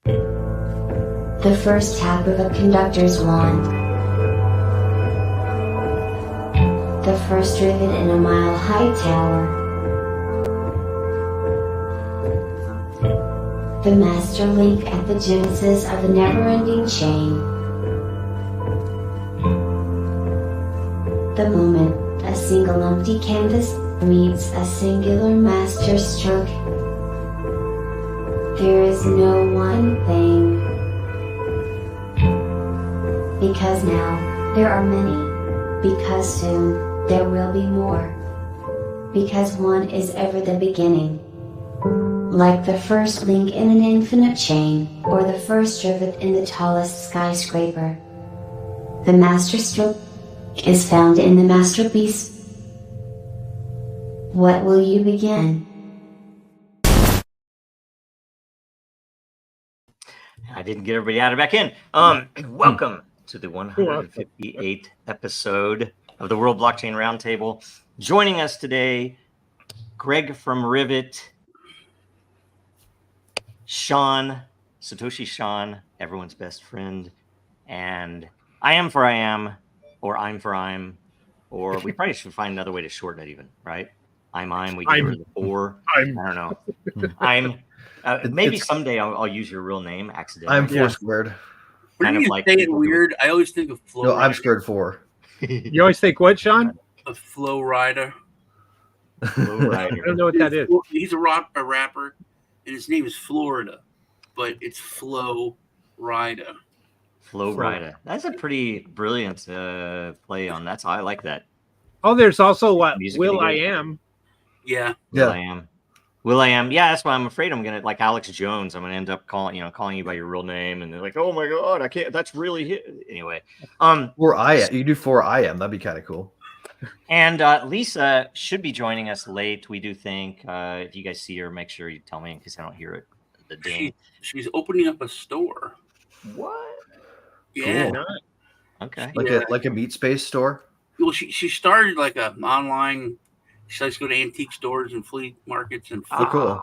The first tap of a conductor's wand. The first rivet in a mile-high tower. The master link at the genesis of a never-ending chain. The moment a single empty canvas meets a singular master stroke. There is no one thing. Because now, there are many. Because soon, there will be more. Because one is ever the beginning. Like the first link in an infinite chain, or the first rivet in the tallest skyscraper. The master stroke is found in the masterpiece. What will you begin? I didn't get everybody out of back in. Welcome to the 158th episode of the World Blockchain Roundtable. Joining us today, Greg from Rivet, Sean, Satoshi Sean, everyone's best friend, and I am for I am, or I'm for I'm, or we probably should find another way to shorten it even, right? We get rid of the four. I don't know. Maybe someday I'll use your real name accidentally. I'm four squared. Kind of like say it weird. I always think of Flow. No, I'm scared four. You always think what, Sean? A Flow Rider. Flow Rider. I don't know what that is. He's a rapper, and his name is Florida, but it's Flow Rider. Flow Rider. That's a pretty brilliant play on that. So I like that. Oh, there's also what Will I Am. Yeah. Will I Am. Will I Am. Yeah, that's why I'm afraid I'm gonna, like Alex Jones, I'm gonna end up calling you by your real name, and they're like, oh my god, I can't. That's really hit. Anyway. Or I am. You do 4 I am. That'd be kind of cool. And Lisa should be joining us late. We do think. If you guys see her, make sure you tell me in case I don't hear it. The ding. She's opening up a store. What? Yeah. Cool. Okay. Like a meat space store. Well, she started like an online. She likes to go to antique stores and flea markets and. Oh, cool.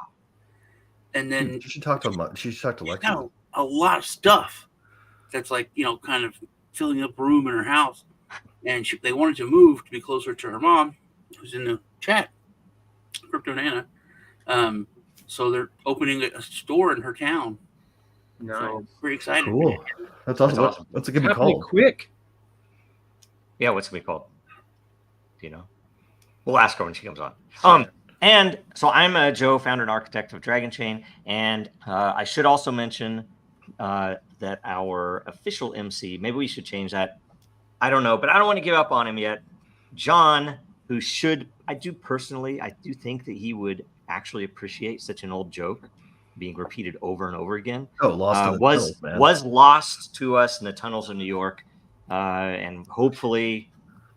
And then she talked to Lexi. A lot of stuff that's like kind of filling up room in her house, and they wanted to move to be closer to her mom, who's in the chat, Crypto Nana. So they're opening a store in her town. Nice. So very excited. Cool. That's awesome. What's it gonna be called? Quick. Yeah, what's it gonna be called? Do you know? We'll ask her when she comes on. And so I'm Joe, founder and architect of Dragon Chain, and I should also mention that our official MC, maybe we should change that. I don't know, but I don't want to give up on him yet. John, I do think that he would actually appreciate such an old joke being repeated over and over again. Oh, was lost to us in the tunnels of New York, and hopefully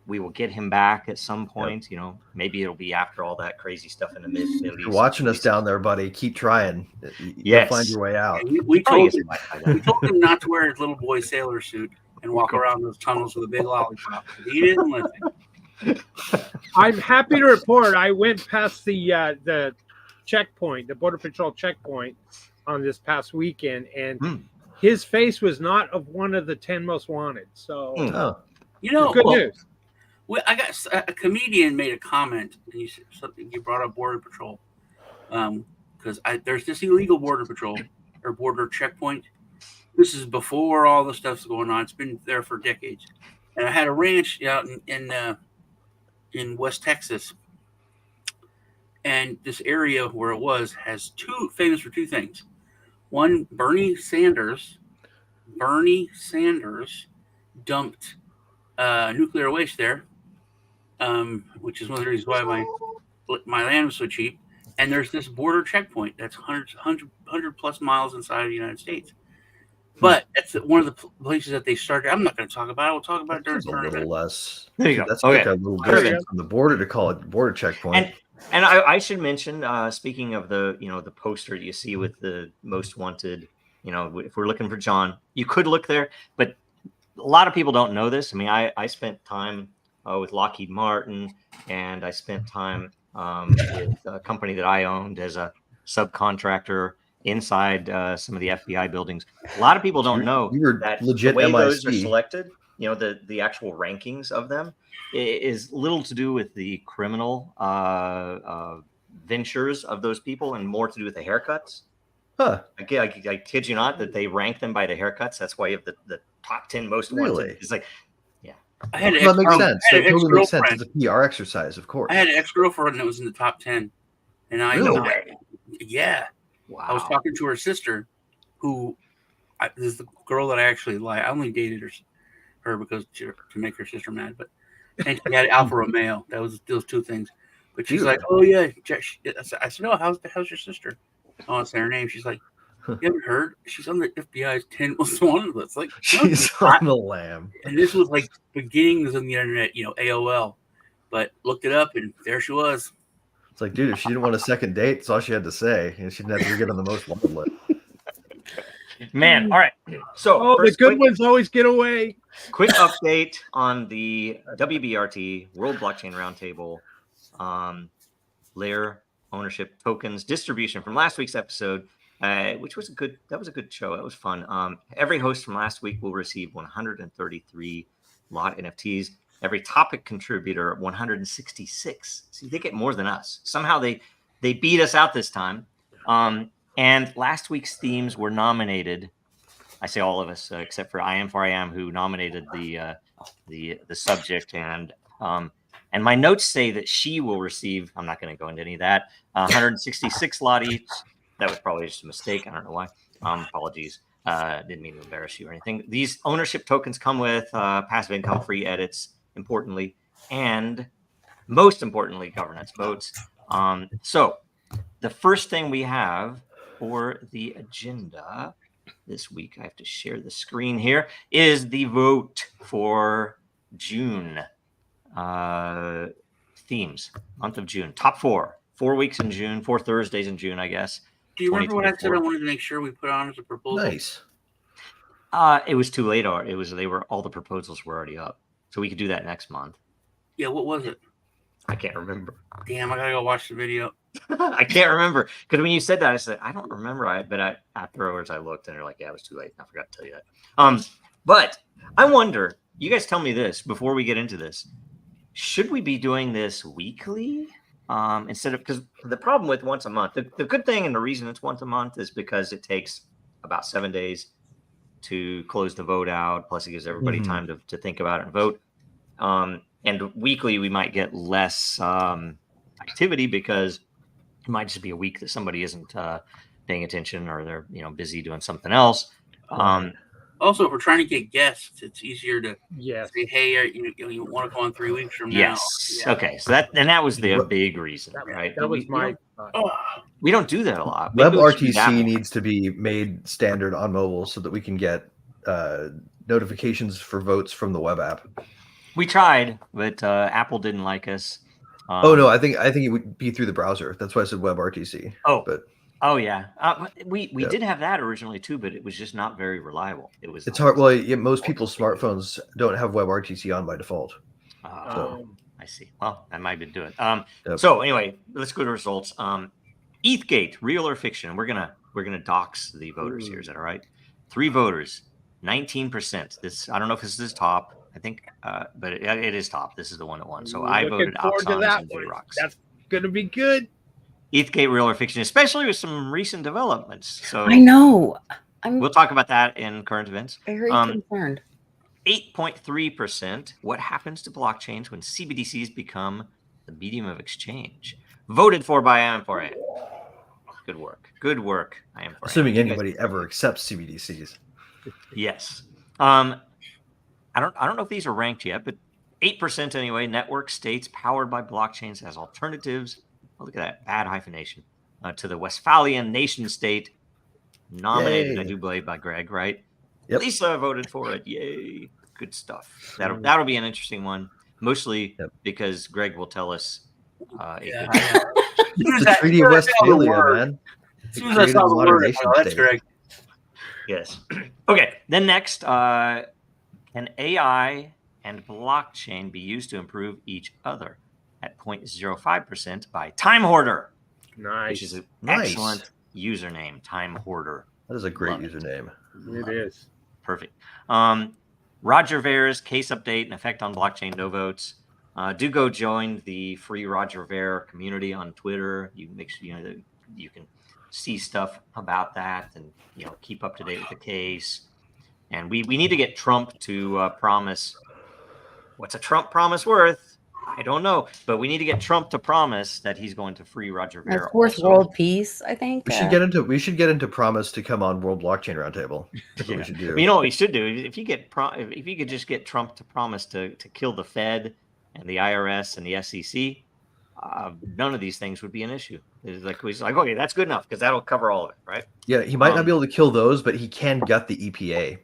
we will get him back at some point. Yep. Maybe it'll be after all that crazy stuff in the Middle East. You're watching us down there, buddy. Keep trying. You'll find your way out. We told him not to wear his little boy sailor suit and walk around those tunnels with a big lollipop. He didn't listen. I'm happy to report I went past the checkpoint, the Border Patrol checkpoint on this past weekend, and his face was not of one of the 10 most wanted. So, good news. I got a comedian made a comment, and you brought up Border Patrol, because there's this illegal Border Patrol or border checkpoint. This is before all the stuff's going on. It's been there for decades, and I had a ranch out in West Texas, and this area where it was has famous for two things. One, Bernie Sanders dumped nuclear waste there. Which is one of the reasons why my land was so cheap. And there's this border checkpoint that's 100 plus miles inside of the United States. But that's one of the places that they started. I'm not going to talk about it. We'll talk about it during the tournament. A little less. There you go. That's like a little distance from the border to call it border checkpoint. And I should mention, speaking of the poster you see with the most wanted, if we're looking for John, you could look there, but a lot of people don't know this. I mean, I spent time with Lockheed Martin, and I spent time with a company that I owned as a subcontractor inside some of the FBI buildings. A lot of people don't know you were that legit the way those are MIC. selected, the actual rankings of them is little to do with the criminal ventures of those people and more to do with the haircuts. Huh. I kid you not that they rank them by the haircuts. That's why you have the top 10 most wanted. Really? It's like, I had an That makes sense. I had That an totally makes sense. ex-girlfriend. It's a PR exercise, of course. I had an ex-girlfriend that was in the top 10. And I Really? know that. Yeah. wow. I was talking to her sister, who this is the girl that I actually like. I only dated her because to make her sister mad. And she had Alfa Romeo. That was those two things. But she's like, oh yeah. I said, oh, how's your sister? I want to say her name. She's like, you haven't heard? She's on the FBI's 10 most wanted list. Like, She's on the lam. And this was like beginnings of the internet, AOL. But looked it up, and there she was. It's like, dude, if she didn't want a second date, that's all she had to say, and she didn't have to get on the most wanted list. Man, all right. So the good ones always get away. Quick update on the WBRT World Blockchain Roundtable layer ownership tokens distribution from last week's episode, which was a good show. That was fun. Every host from last week will receive 133 lot NFTs. Every topic contributor 166. See, they get more than us. Somehow they beat us out this time. And last week's themes were nominated. I say all of us, except for I Am, who nominated the subject. And my notes say that she will receive, I'm not going to go into any of that, 166 lot each. That was probably just a mistake. I don't know why. Apologies. Didn't mean to embarrass you or anything. These ownership tokens come with passive income, free edits, importantly, and most importantly, governance votes. So the first thing we have for the agenda this week, I have to share the screen here, is the vote for June themes, month of June, top 4 weeks in June, 4 Thursdays in June, I guess. Do you remember what I said I wanted to make sure we put on as a proposal? Nice. It was too late. All the proposals were already up, so we could do that next month. Yeah, what was it? I can't remember. Damn, I gotta go watch the video. I can't remember because when you said that, I said I don't remember. But afterwards I looked and they're like, yeah, it was too late. I forgot to tell you that. But I wonder. You guys tell me this before we get into this. Should we be doing this weekly instead of, because the problem with once a month, the good thing and the reason it's once a month is because it takes about 7 days to close the vote out. Plus, it gives everybody time to think about it and vote. And weekly, we might get less activity because it might just be a week that somebody isn't paying attention or they're busy doing something else. Also, if we're trying to get guests, it's easier to say, hey, you want to go on 3 weeks from now. Yes. Yeah. Okay. So that was the big reason, right? That was my thought. We don't do that a lot. WebRTC needs to be made standard on mobile so that we can get notifications for votes from the web app. We tried, but Apple didn't like us. No, I think it would be through the browser. That's why I said WebRTC. Oh yeah, we did have that originally too, but it was just not very reliable. It's hard. Well, most people's smartphones don't have WebRTC on by default. I see. Well, I might do it. So anyway, let's go to results. ETHgate, real or fiction? We're gonna dox the voters here. Is that all right? 3 voters, 19%. This I don't know if this is top. I think, but it is top. This is the one that won. So I voted Oxons and J-Rocks. That's gonna be good. ETHgate, real or fiction, especially with some recent developments. So I know. We'll talk about that in current events. Very concerned. 8.3%. What happens to blockchains when CBDCs become the medium of exchange? Voted for by I Am for AM. Good work. Good work. I Am for Assuming anybody ever accepts CBDCs. Yes. I don't know if these are ranked yet, but 8% anyway. Network states powered by blockchains as alternatives. Oh, look at that bad hyphenation to the Westphalian nation state nominated. Yay. I do believe by Greg, right? Yep. Lisa voted for it. Yay! Good stuff. That'll be an interesting one, mostly because Greg will tell us. The Treaty of Westphalia, man. As soon as I saw the word, that's Greg. Yes. Okay. Then next, can AI and blockchain be used to improve each other? At 0.05% by Time Hoarder. Nice. Which is an excellent username, Time Hoarder. That is a great Love it. username. It is. Perfect. Roger Ver's case update and effect on blockchain no votes. Do go join the free Roger Ver community on Twitter. You make sure that you can see stuff about that and keep up to date with the case. And we need to get Trump to promise. What's a Trump promise worth? I don't know, but we need to get Trump to promise that he's going to free Roger Ver. That's worth world peace, I think. We should get into promise to come on World Blockchain Roundtable. That's what we should do. You know what we should do? If you could just get Trump to promise to kill the Fed and the IRS and the SEC, none of these things would be an issue. It's like okay, that's good enough because that'll cover all of it, right? Yeah, he might not be able to kill those, but he can gut the EPA.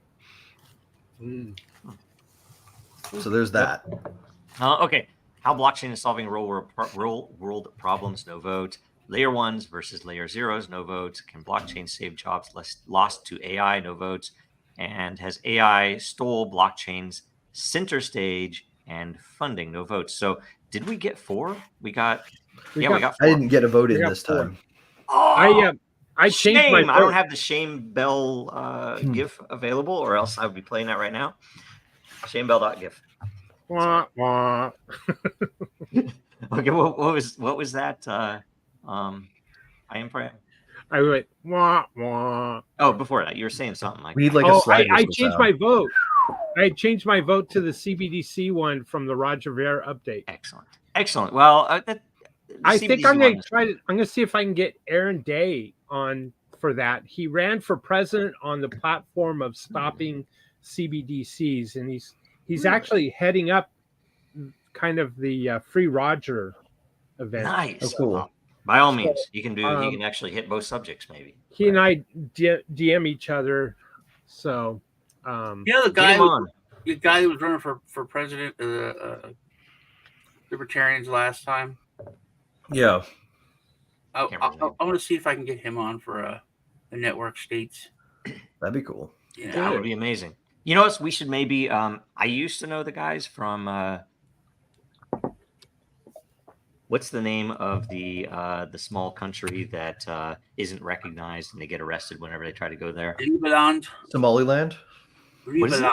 So there's that. Okay. How blockchain is solving real world problems, no vote. Layer 1s versus layer 0s, no votes. Can blockchain save jobs lost to AI, no votes. And has AI stole blockchain's center stage and funding, no votes. So did we get 4? We got 4. I didn't get a vote in this time. Oh, I changed my vote. I don't have the shame bell GIF available, or else I would be playing that right now. Shamebell.gif. Wah, wah. Okay, what was that? I am praying. I went wah wah. Oh, before that, you were saying something like. We need like a slide. I changed my vote. I changed my vote to the CBDC one from the Roger Ver update. Excellent. Well, I think I'm going to try to. I'm going to see if I can get Aaron Day on for that. He ran for president on the platform of stopping CBDCs, and he's actually heading up kind of the Free Roger event. Nice. Oh, cool. By all means, you can do. He can actually hit both subjects, maybe. He and I DM each other. So, the guy who was running for president, Libertarians last time. Yeah. I want to see if I can get him on for a network states. That'd be cool. Yeah, that would be amazing. You know what? We should maybe. I used to know the guys from. What's the name of the small country that isn't recognized and they get arrested whenever they try to go there? Liberland. Somaliland. Liberland.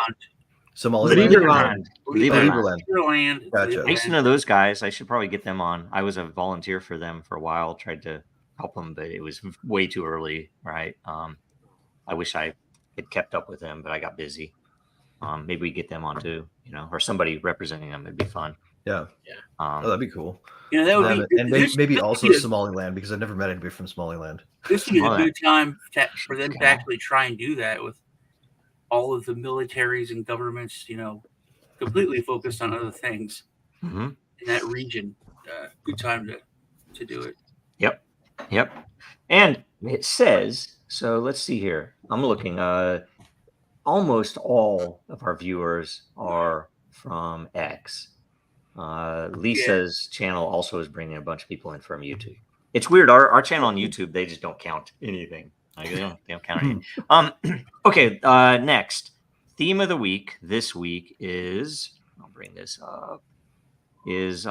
Gotcha. I used to know those guys. I should probably get them on. I was a volunteer for them for a while. Tried to help them, but it was way too early. Right. I wish I had kept up with them, but I got busy. Maybe we get them on too, or somebody representing them. It'd be fun. Yeah. That'd be cool. That would be, and maybe also Somaliland, because I've never met anybody from Somaliland. This would be a good time for them to actually try and do that with all of the militaries and governments, completely focused on other things in that region. Good time to do it. Yep. And it says, so let's see here. I'm looking. Almost all of our viewers are from X. Lisa's channel also is bringing a bunch of people in from YouTube. It's weird. Our channel on YouTube, they just don't count anything. They don't count anything. Okay. Next theme of the week this week is, I'll bring this up, is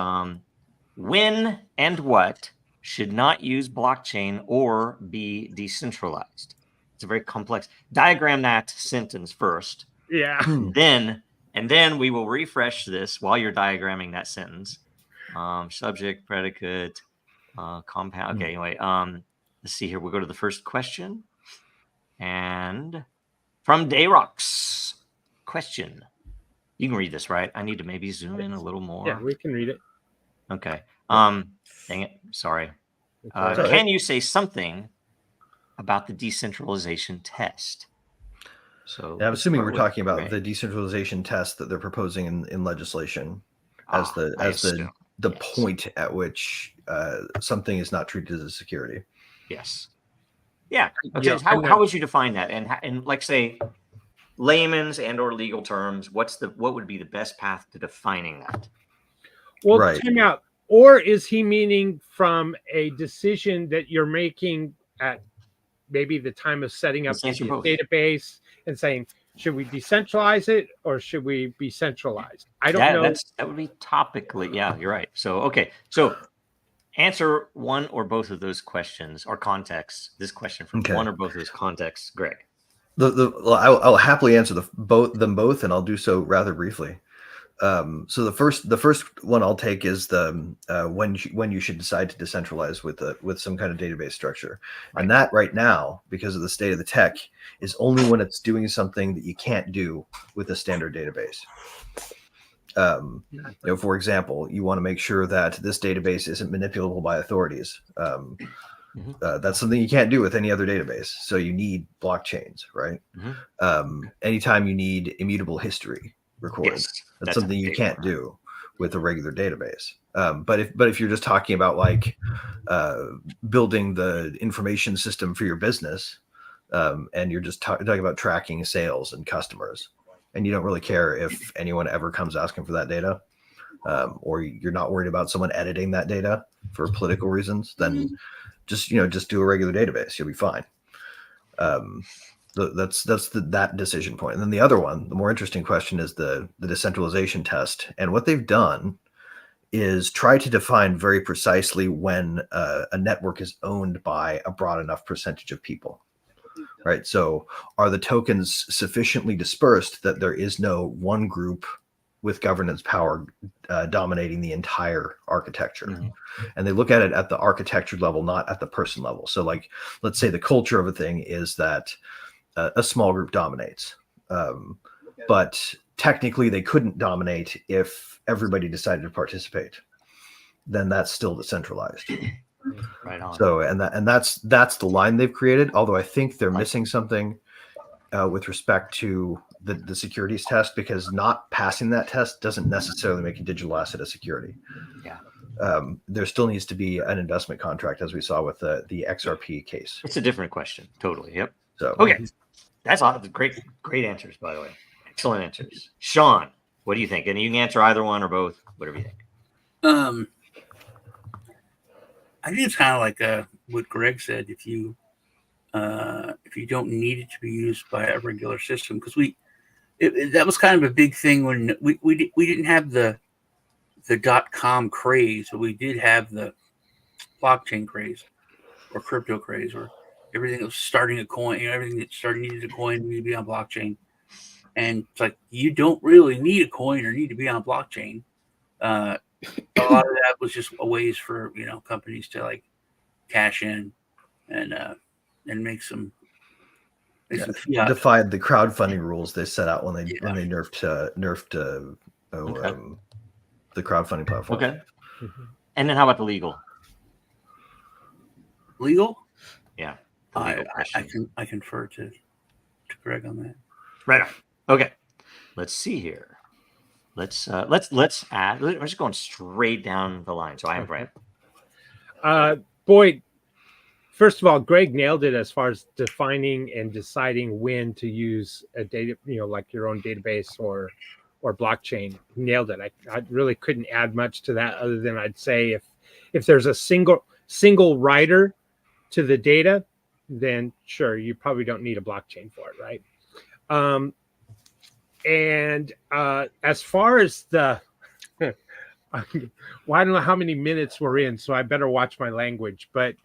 when and what should not use blockchain or be decentralized. It's a very complex. Diagram that sentence first. Yeah. Then we will refresh this while you're diagramming that sentence. Subject, predicate, compound. Okay, anyway, let's see here. We'll go to the first question. And from Dayrox, question. You can read this, right? I need to maybe zoom in a little more. Yeah, we can read it. Okay. Dang it. Sorry. Can you say something about the decentralization test? So I'm assuming we're talking about the decentralization test that they're proposing in legislation as the point at which something is not treated as a security. Yes. Yeah. Okay. How would you define that? And like say layman's and or legal terms, what would be the best path to defining that? Well, time out. Or is he meaning from a decision that you're making at maybe the time of setting up the database and saying, should we decentralize it or should we be centralized? I don't know. That would be topically. Yeah, you're right. So, okay. So answer one or both of those questions or contexts. This question from one or both of those contexts, Greg. I'll happily answer them both, and I'll do so rather briefly. So the first one I'll take is the when you should decide to decentralize with some kind of database structure, right. And that right now, because of the state of the tech, is only when it's doing something that you can't do with a standard database. For example, you want to make sure that this database isn't manipulable by authorities. That's something you can't do with any other database. So you need blockchains, right? Anytime you recorded, immutable history recorded, yes, that's something you can't do with a regular database. But if you're just talking about like building the information system for your business, and you're just talking about tracking sales and customers, and you don't really care if anyone ever comes asking for that data, or you're not worried about someone editing that data for political reasons, then just do a regular database. You'll be fine. That's that decision point. And then the other one, the more interesting question, is the decentralization test. And what they've done is try to define very precisely when a network is owned by a broad enough percentage of people. Right. So are the tokens sufficiently dispersed that there is no one group with governance power dominating the entire architecture? And they look at it at the architecture level, not at the person level. So like, let's say the culture of a thing is that a small group dominates, but technically they couldn't dominate if everybody decided to participate. Then that's still decentralized. Right on. So, and that's the line they've created. Although I think they're missing something with respect to the securities test, because not passing that test doesn't necessarily make a digital asset a security. Yeah. There still needs to be an investment contract, as we saw with the XRP case. It's a different question. Totally. Yep. So okay, that's awesome. Great answers, by the way. Excellent answers. Sean, what do you think? And you can answer either one or both, whatever you think. I think it's kind of like what Greg said. If you don't need it to be used by a regular system, because that was kind of a big thing when we didn't have the .com craze, but we did have the blockchain craze or crypto craze, or everything that was starting a coin. Everything that needed a coin needed to be on blockchain, and it's like you don't really need a coin or need to be on blockchain. A lot of that was just a ways for companies to like cash in and make some fiat. Defied the crowdfunding rules they set out when they nerfed the crowdfunding platform. Okay. And then how about the legal? Legal? Yeah. I confer to Greg on that. Right on. Okay. Let's see here. Let's add. We're just going straight down the line. So I am Brent. Boyd, first of all, Greg nailed it as far as defining and deciding when to use a data, like your own database or blockchain. Nailed it. I really couldn't add much to that other than I'd say if there's a single writer to the data, then sure, you probably don't need a blockchain for it, right? And as far as I don't know how many minutes we're in, so I better watch my language. But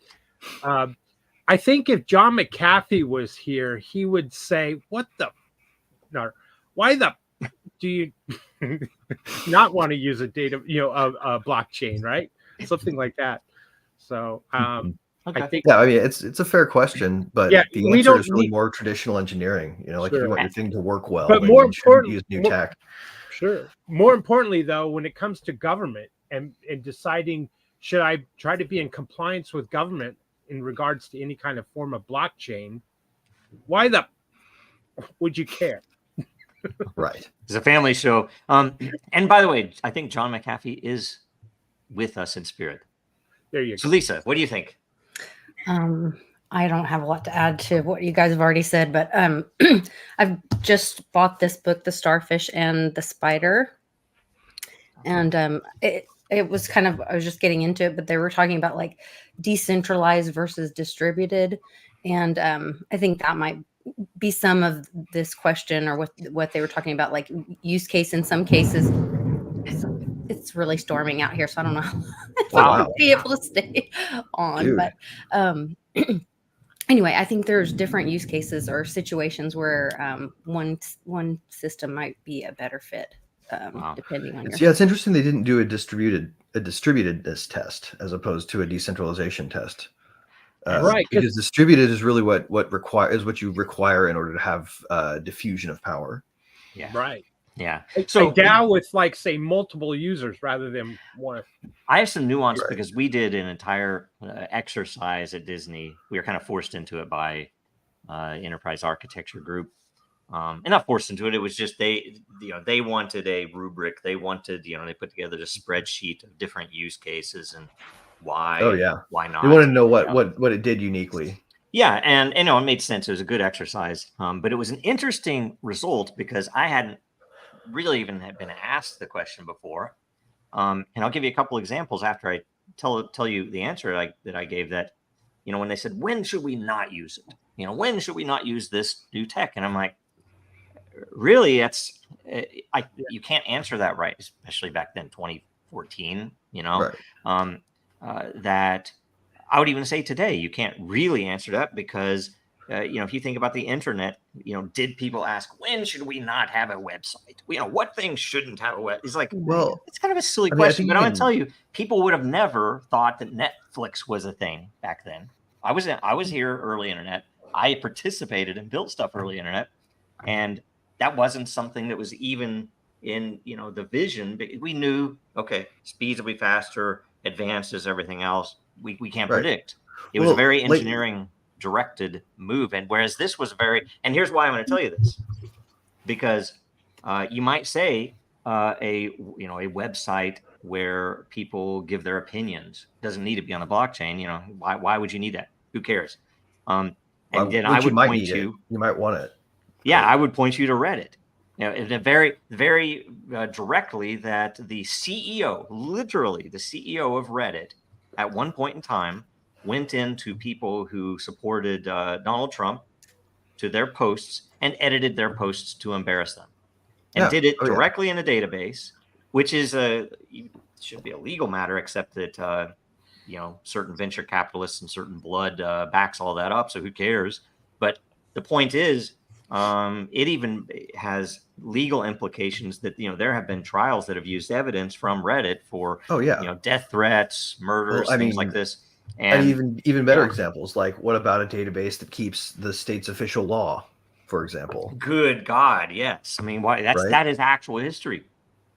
I think if John McAfee was here, he would say, why do you not want to use a a blockchain, right? Something like that. So okay. I think it's a fair question, but the answer is really more traditional engineering. Like if you want your thing to work well, but more important, use new tech. Sure. More importantly, though, when it comes to government and deciding should I try to be in compliance with government in regards to any kind of form of blockchain, why would you care? Right. It's a family show. And by the way, I think John McAfee is with us in spirit. There you go. So Lisa, what do you think? I don't have a lot to add to what you guys have already said, but I've just bought this book, The Starfish and the Spider. And it was kind of, I was just getting into it, but they were talking about like decentralized versus distributed. And I think that might be some of this question, or what they were talking about, like use case in some cases. It's really storming out here, so I don't know wow. be able to stay on. Dude. But anyway, I think there's different use cases or situations where one system might be a better fit, depending on your. Yeah, it's interesting they didn't do a distributedness test as opposed to a decentralization test. Right, because distributed is really what you require in order to have diffusion of power. Yeah. Right. Yeah. So a DAO with, like, say, multiple users rather than one. I have some nuance Right. because we did an entire exercise at Disney. We were kind of forced into it by Enterprise Architecture Group, and not forced into it. It was just they wanted a rubric. They wanted, they put together a spreadsheet of different use cases and why. Oh yeah. Why not? They wanted to know what it did uniquely. Yeah, and it made sense. It was a good exercise, but it was an interesting result because I hadn't really even been asked the question before. And I'll give you a couple examples after I tell you the answer that I gave. That, when they said, when should we not use it? When should we not use this new tech? And I'm like, really, you can't answer that right, especially back then, 2014. Right. That I would even say today you can't really answer that because if you think about the internet, did people ask, when should we not have a website? What things shouldn't have a web? It's like, well, it's kind of a silly I question, think but I'm going to tell you, people would have never thought that Netflix was a thing back then. I was here early internet. I participated and built stuff early internet, and that wasn't something that was even in the vision. We knew, okay, speeds will be faster, advances, everything else. We can't predict. It was a very engineering directed move, and whereas this was and here's why I'm going to tell you this, because you might say a website where people give their opinions doesn't need to be on the blockchain. Why would you need that? Who cares? And then I would point you might want it. Yeah, I would point you to Reddit. Very, very directly, that the CEO, literally the CEO of Reddit, at one point in time, went into people who supported Donald Trump, to their posts, and edited their posts to embarrass them, and did it directly in a database, which is should be a legal matter, except that certain venture capitalists and certain blood backs all that up. So who cares? But the point is, it even has legal implications that there have been trials that have used evidence from Reddit for death threats, murders, things like this. And even better examples, like what about a database that keeps the state's official law, for example? Good God, yes. I mean, why? That is actual history.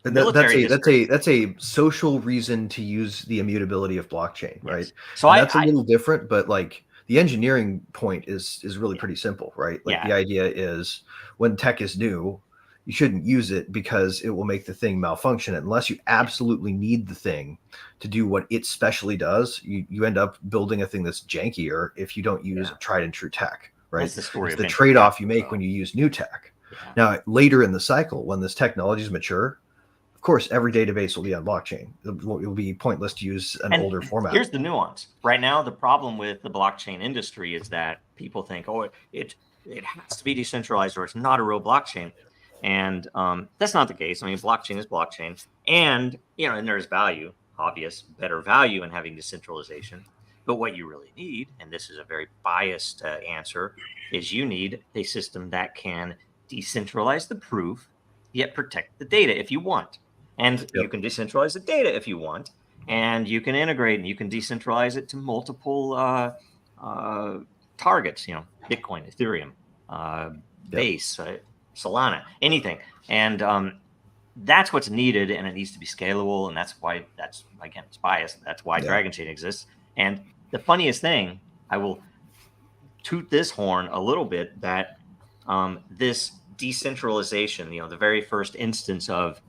That's a social reason to use the immutability of blockchain, right? Yes. So that's a little different, but like the engineering point is really pretty simple, right? Like the idea is, when tech is new, you shouldn't use it because it will make the thing malfunction. Unless you absolutely need the thing to do what it specially does, you end up building a thing that's jankier if you don't use tried and true tech, right? That's the story. It's the trade-off you make when you use new tech. Yeah. Now, later in the cycle, when this technology is mature, of course, every database will be on blockchain. It will be pointless to use an older format. Here's the nuance. Right now, the problem with the blockchain industry is that people think, it has to be decentralized or it's not a real blockchain. And that's not the case. I mean, blockchain is blockchain. And, and there's value, better value in having decentralization. But what you really need, and this is a very biased answer, is you need a system that can decentralize the proof, yet protect the data if you want. And you can decentralize the data if you want, and you can integrate and you can decentralize it to multiple targets, Bitcoin, Ethereum, Base, Solana, anything. And that's what's needed, and it needs to be scalable. And that's again, it's biased. That's why Dragon Chain exists. And the funniest thing, I will toot this horn a little bit, that this decentralization, the very first instance of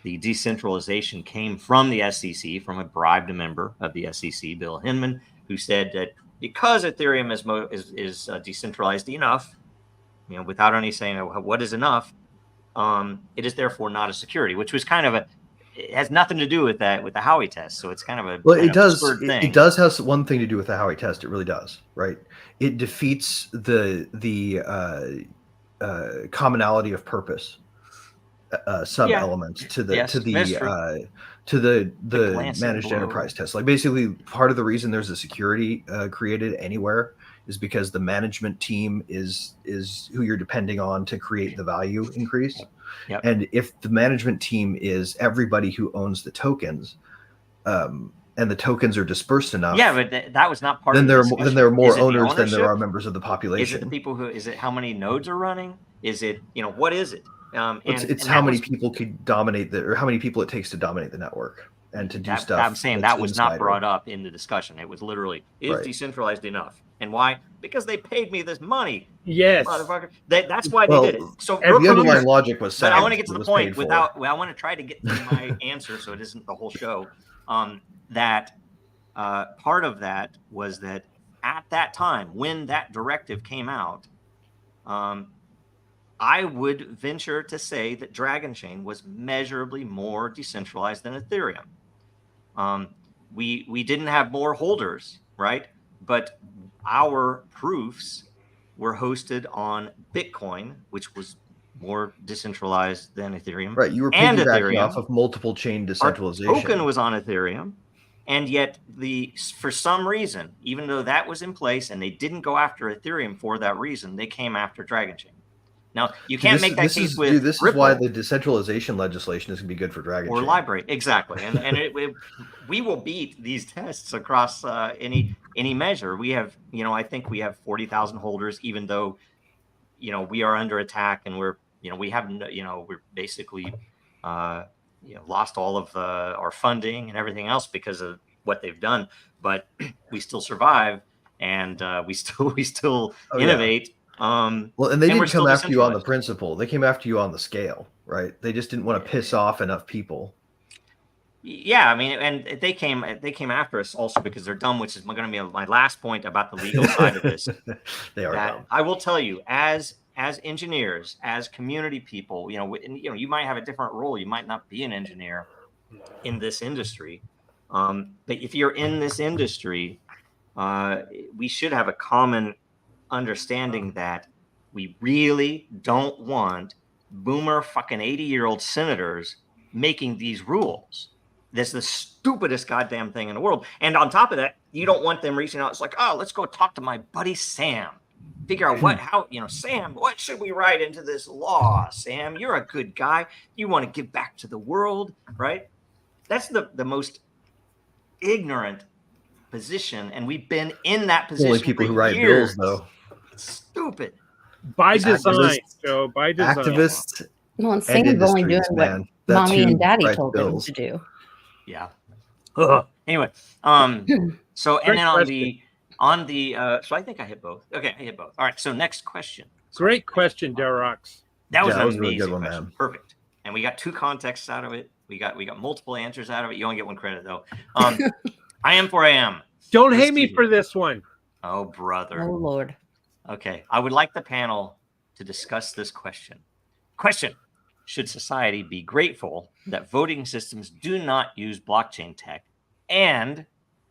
the decentralization came from the SEC, from a bribed member of the SEC, Bill Hinman, who said that because Ethereum is decentralized enough, without any saying what is enough, it is therefore not a security, which was kind of it has nothing to do with that, with the Howey test. So it's kind of a absurd thing. It does have one thing to do with the Howey test. It really does, right? It defeats the commonality of purpose. sub elements to the Yes, that's true. to the glancing managed blow. enterprise test. Like basically, part of the reason there's a security created anywhere is because the management team is who you're depending on to create the value increase. Yep. And if the management team is everybody who owns the tokens, and the tokens are dispersed enough, yeah, but that was not part then of the there discussion. are more Is it the owners than there ownership? are members of the population. Is it the people who? Is it how many nodes are running? Is it what is it? It's how many people could dominate or how many people it takes to dominate the network and to do stuff. I'm saying that was not brought up in the discussion. It was literally, is decentralized enough? And why? Because they paid me this money. Yes, motherfucker. That's why they did it. So the underlying logic was but I want to get to the point without. I want to try to get to my answer, so it isn't the whole show. That part of that was that at that time when that directive came out, I would venture to say that Dragon Chain was measurably more decentralized than Ethereum. We didn't have more holders, right? But our proofs were hosted on Bitcoin, which was more decentralized than Ethereum. Right, you were piggybacking off of multiple chain decentralization. Our token was on Ethereum, and yet for some reason, even though that was in place and they didn't go after Ethereum for that reason, they came after Dragon Chain. Now, you can't make that case with this Ripple. Is why the decentralization legislation is going to be good for Dragon or Chain. Library. Exactly. And we will beat these tests across any measure. We have, I think we have 40,000 holders, even though, we are under attack and we're, we have, we're basically, lost all of our funding and everything else because of what they've done. But we still survive and we still innovate. Yeah. And they didn't come after you on the principle. They came after you on the scale, right? They just didn't want to piss off enough people. Yeah, I mean, and they came after us also because they're dumb, which is going to be my last point about the legal side of this. They are dumb. I will tell you, as engineers, as community people, you might have a different role. You might not be an engineer in this industry, but if you're in this industry, we should have a common understanding that we really don't want boomer fucking 80-year-old senators making these rules. That's the stupidest goddamn thing in the world. And on top of that, you don't want them reaching out. It's like, oh, let's go talk to my buddy Sam. Figure out Sam, what should we write into this law? Sam, you're a good guy. You want to give back to the world, right? That's the most ignorant position. And we've been in that position. Only people for who write years. bills, though. Stupid. By design, Joe. By design. Activists. Well, and Sam's only doing what mommy and daddy told him to do. Yeah. Anyway, so and then on the so I think I hit both. Okay, I hit both. All right. So next question. Great question, Derox. That was an a really amazing good one, question. man. Perfect. And we got two contexts out of it. We got multiple answers out of it. You only get one credit though. I am for I am. Don't hate me for this one. Oh, brother. Oh, Lord. Okay. I would like the panel to discuss this question. Question. Should society be grateful that voting systems do not use blockchain tech? And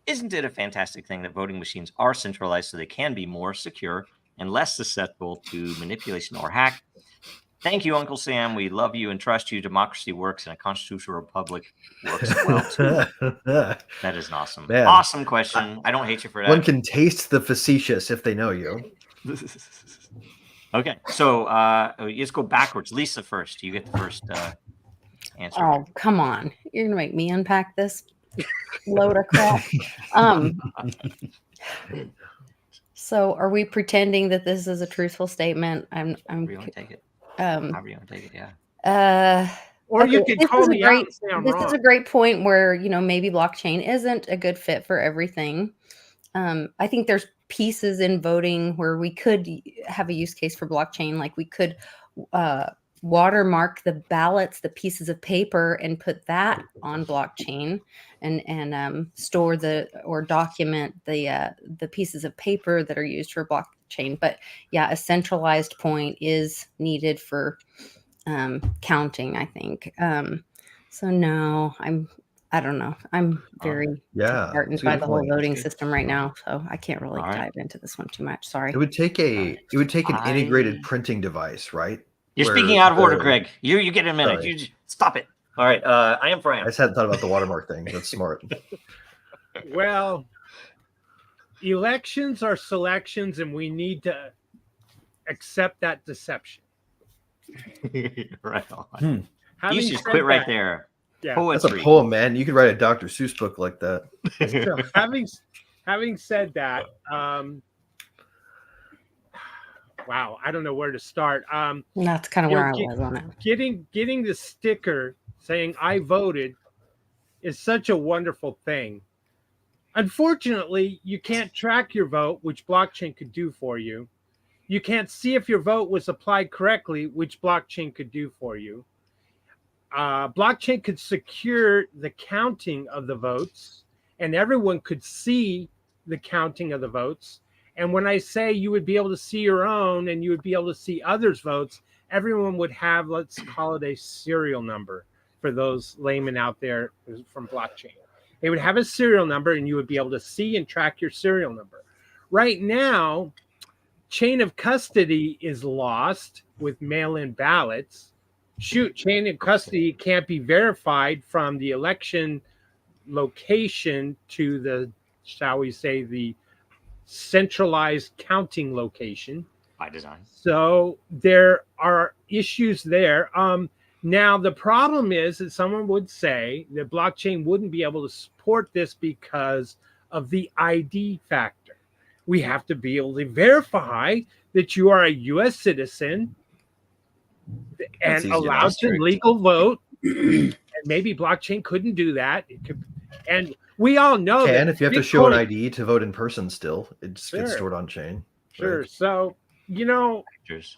isn't it a fantastic thing that voting machines are centralized so they can be more secure and less susceptible to manipulation or hack? Thank you, Uncle Sam. We love you and trust you. Democracy works and a constitutional republic works well, too. That is an awesome. Man, awesome question. I don't hate you for that. One can taste the facetious if they know you. Okay, so let's go backwards. Lisa first. You get the first answer. Oh, come on. You're going to make me unpack this load of crap. So are we pretending that this is a truthful statement? I'm However you want to take it. However you want to take it, yeah. Or you could call me out and say I'm wrong. This is a great point where, maybe blockchain isn't a good fit for everything. I think there's pieces in voting where we could have a use case for blockchain. Like we could watermark the ballots, the pieces of paper, and put that on blockchain and store or document the pieces of paper that are used for blockchain. But yeah, a centralized point is needed for counting, I think. So no, I don't know. I'm very disheartened by the whole voting system right now, so I can't really dive into this one too much. Sorry. It would take an integrated printing device, right? You're where speaking out of order, the- Greg. You get a minute. Sorry. You just, stop it. All right. I am I Fran. just hadn't thought about the watermark thing. That's smart. Well, elections are selections, and we need to accept that deception. Right on. Hmm. You should said quit right that- there. Yeah. That's a Poetry. poem, man. You could write a Dr. Seuss book like that. So having said that, wow, I don't know where to start. And that's kind of You where know, I was on it. Getting the sticker saying I voted is such a wonderful thing. Unfortunately, you can't track your vote, which blockchain could do for you. You can't see if your vote was applied correctly, which blockchain could do for you. Blockchain could secure the counting of the votes, and everyone could see the counting of the votes. And when I say you would be able to see your own and you would be able to see others' votes, everyone would have, let's call it a serial number for those laymen out there from blockchain. They would have a serial number and you would be able to see and track your serial number. Right now, chain of custody is lost with mail-in ballots. Chain of custody can't be verified from the election location to the, shall we say, the centralized counting location. By design. So there are issues there. Now, the problem is that someone would say that blockchain wouldn't be able to support this because of the ID factor. We have to be able to verify that you are a U.S. citizen and easy allowed enough. to legal vote. And maybe blockchain couldn't do that. It could, and we all know that If you have to show an Bitcoin- ID to vote in person still, it just gets Sure. stored on chain. Sure. Right. So, you know, Pictures.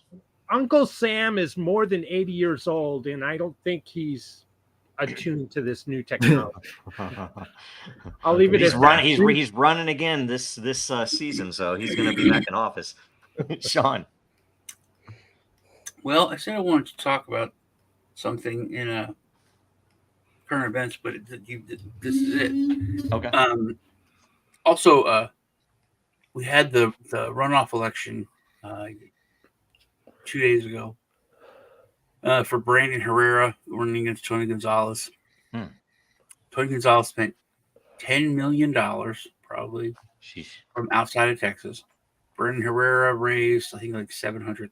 Uncle Sam is more than 80 years old, and I don't think he's attuned to this new technology. I'll leave it He's at running. that. He's running again this season, so he's going to be back in office. Sean. Well, I said I wanted to talk about something in current events, but this is it. Okay. Also, we had the runoff election 2 days ago for Brandon Herrera running against Tony Gonzalez. Tony Gonzalez spent $10 million probably Sheesh. from outside of Texas. Brandon Herrera raised, I think, like $700,000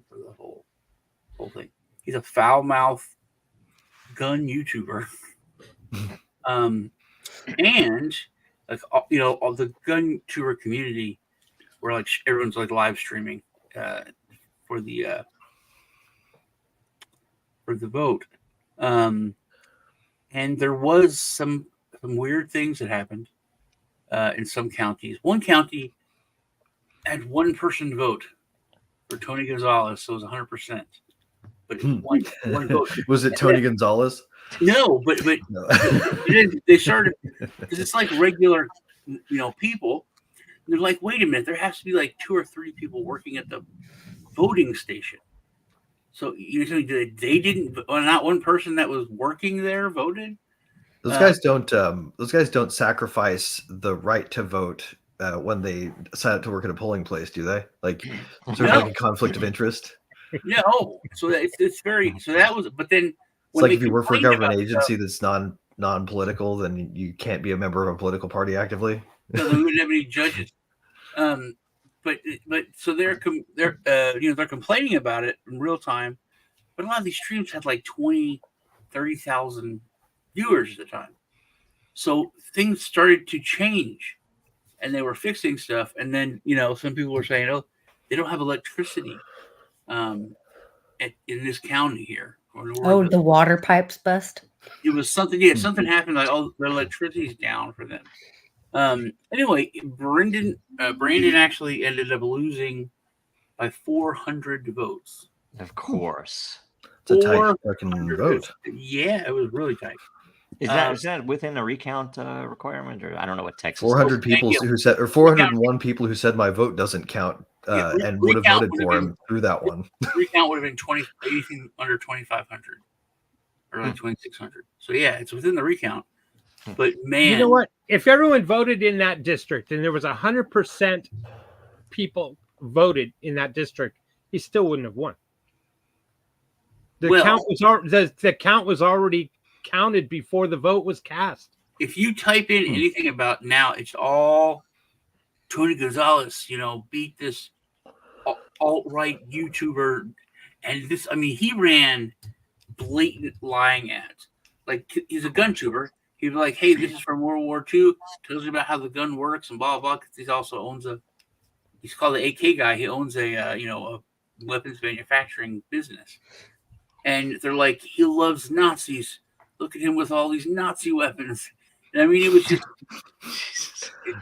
for the whole thing. He's a foul-mouthed gun YouTuber, and like all the gun tour community, where like everyone's like live streaming for the vote, and there was some weird things that happened in some counties. One county had one person vote for Tony Gonzalez, so it was 100%. But it was one vote. Was it Tony Gonzalez? No, but No. they started because it's like regular, people. They're like, wait a minute, there has to be like 2 or 3 people working at the voting station. So they didn't, not one person that was working there voted. Those guys don't sacrifice the right to vote when they sign up to work at a polling place, do they? Like sort of like a conflict of interest. No, so it's very so that was. But then It's like if you work for a government agency that's non-political, then you can't be a member of a political party actively. No, we wouldn't have any judges. But so they're complaining about it in real time. But a lot of these streams had like 20, 30,000 viewers at the time. So things started to change, and they were fixing stuff. And then some people were saying, "Oh, they don't have electricity in this county here." Oh, the water pipes bust. It was something. Yeah, something happened. Like, oh, the electricity's down for them. Anyway, Brandon actually ended up losing by 400 votes. Of course. It's a tight fucking vote. Yeah, it was really tight. Is that within a recount requirement, or I don't know what Texas? 400 people who said, or 401 people who said my vote doesn't count, and would have voted for him through that one. Recount would have been anything under 2,500 or like 2,600. So yeah, it's within the recount. But man, you know what? If everyone voted in that district and there was 100% people voted in that district, he still wouldn't have won. The count was already counted before the vote was cast. If you type in anything about now, it's all Tony Gonzalez, beat this alt-right YouTuber. And this, I mean, he ran blatant lying ads. Like, he's a gun tuber. He'd be like, hey, this is from World War II. Tells you about how the gun works and blah, blah, because he also owns he's called the AK guy. He owns a weapons manufacturing business. And they're like, he loves Nazis. Look at him with all these Nazi weapons. And I mean, it was just...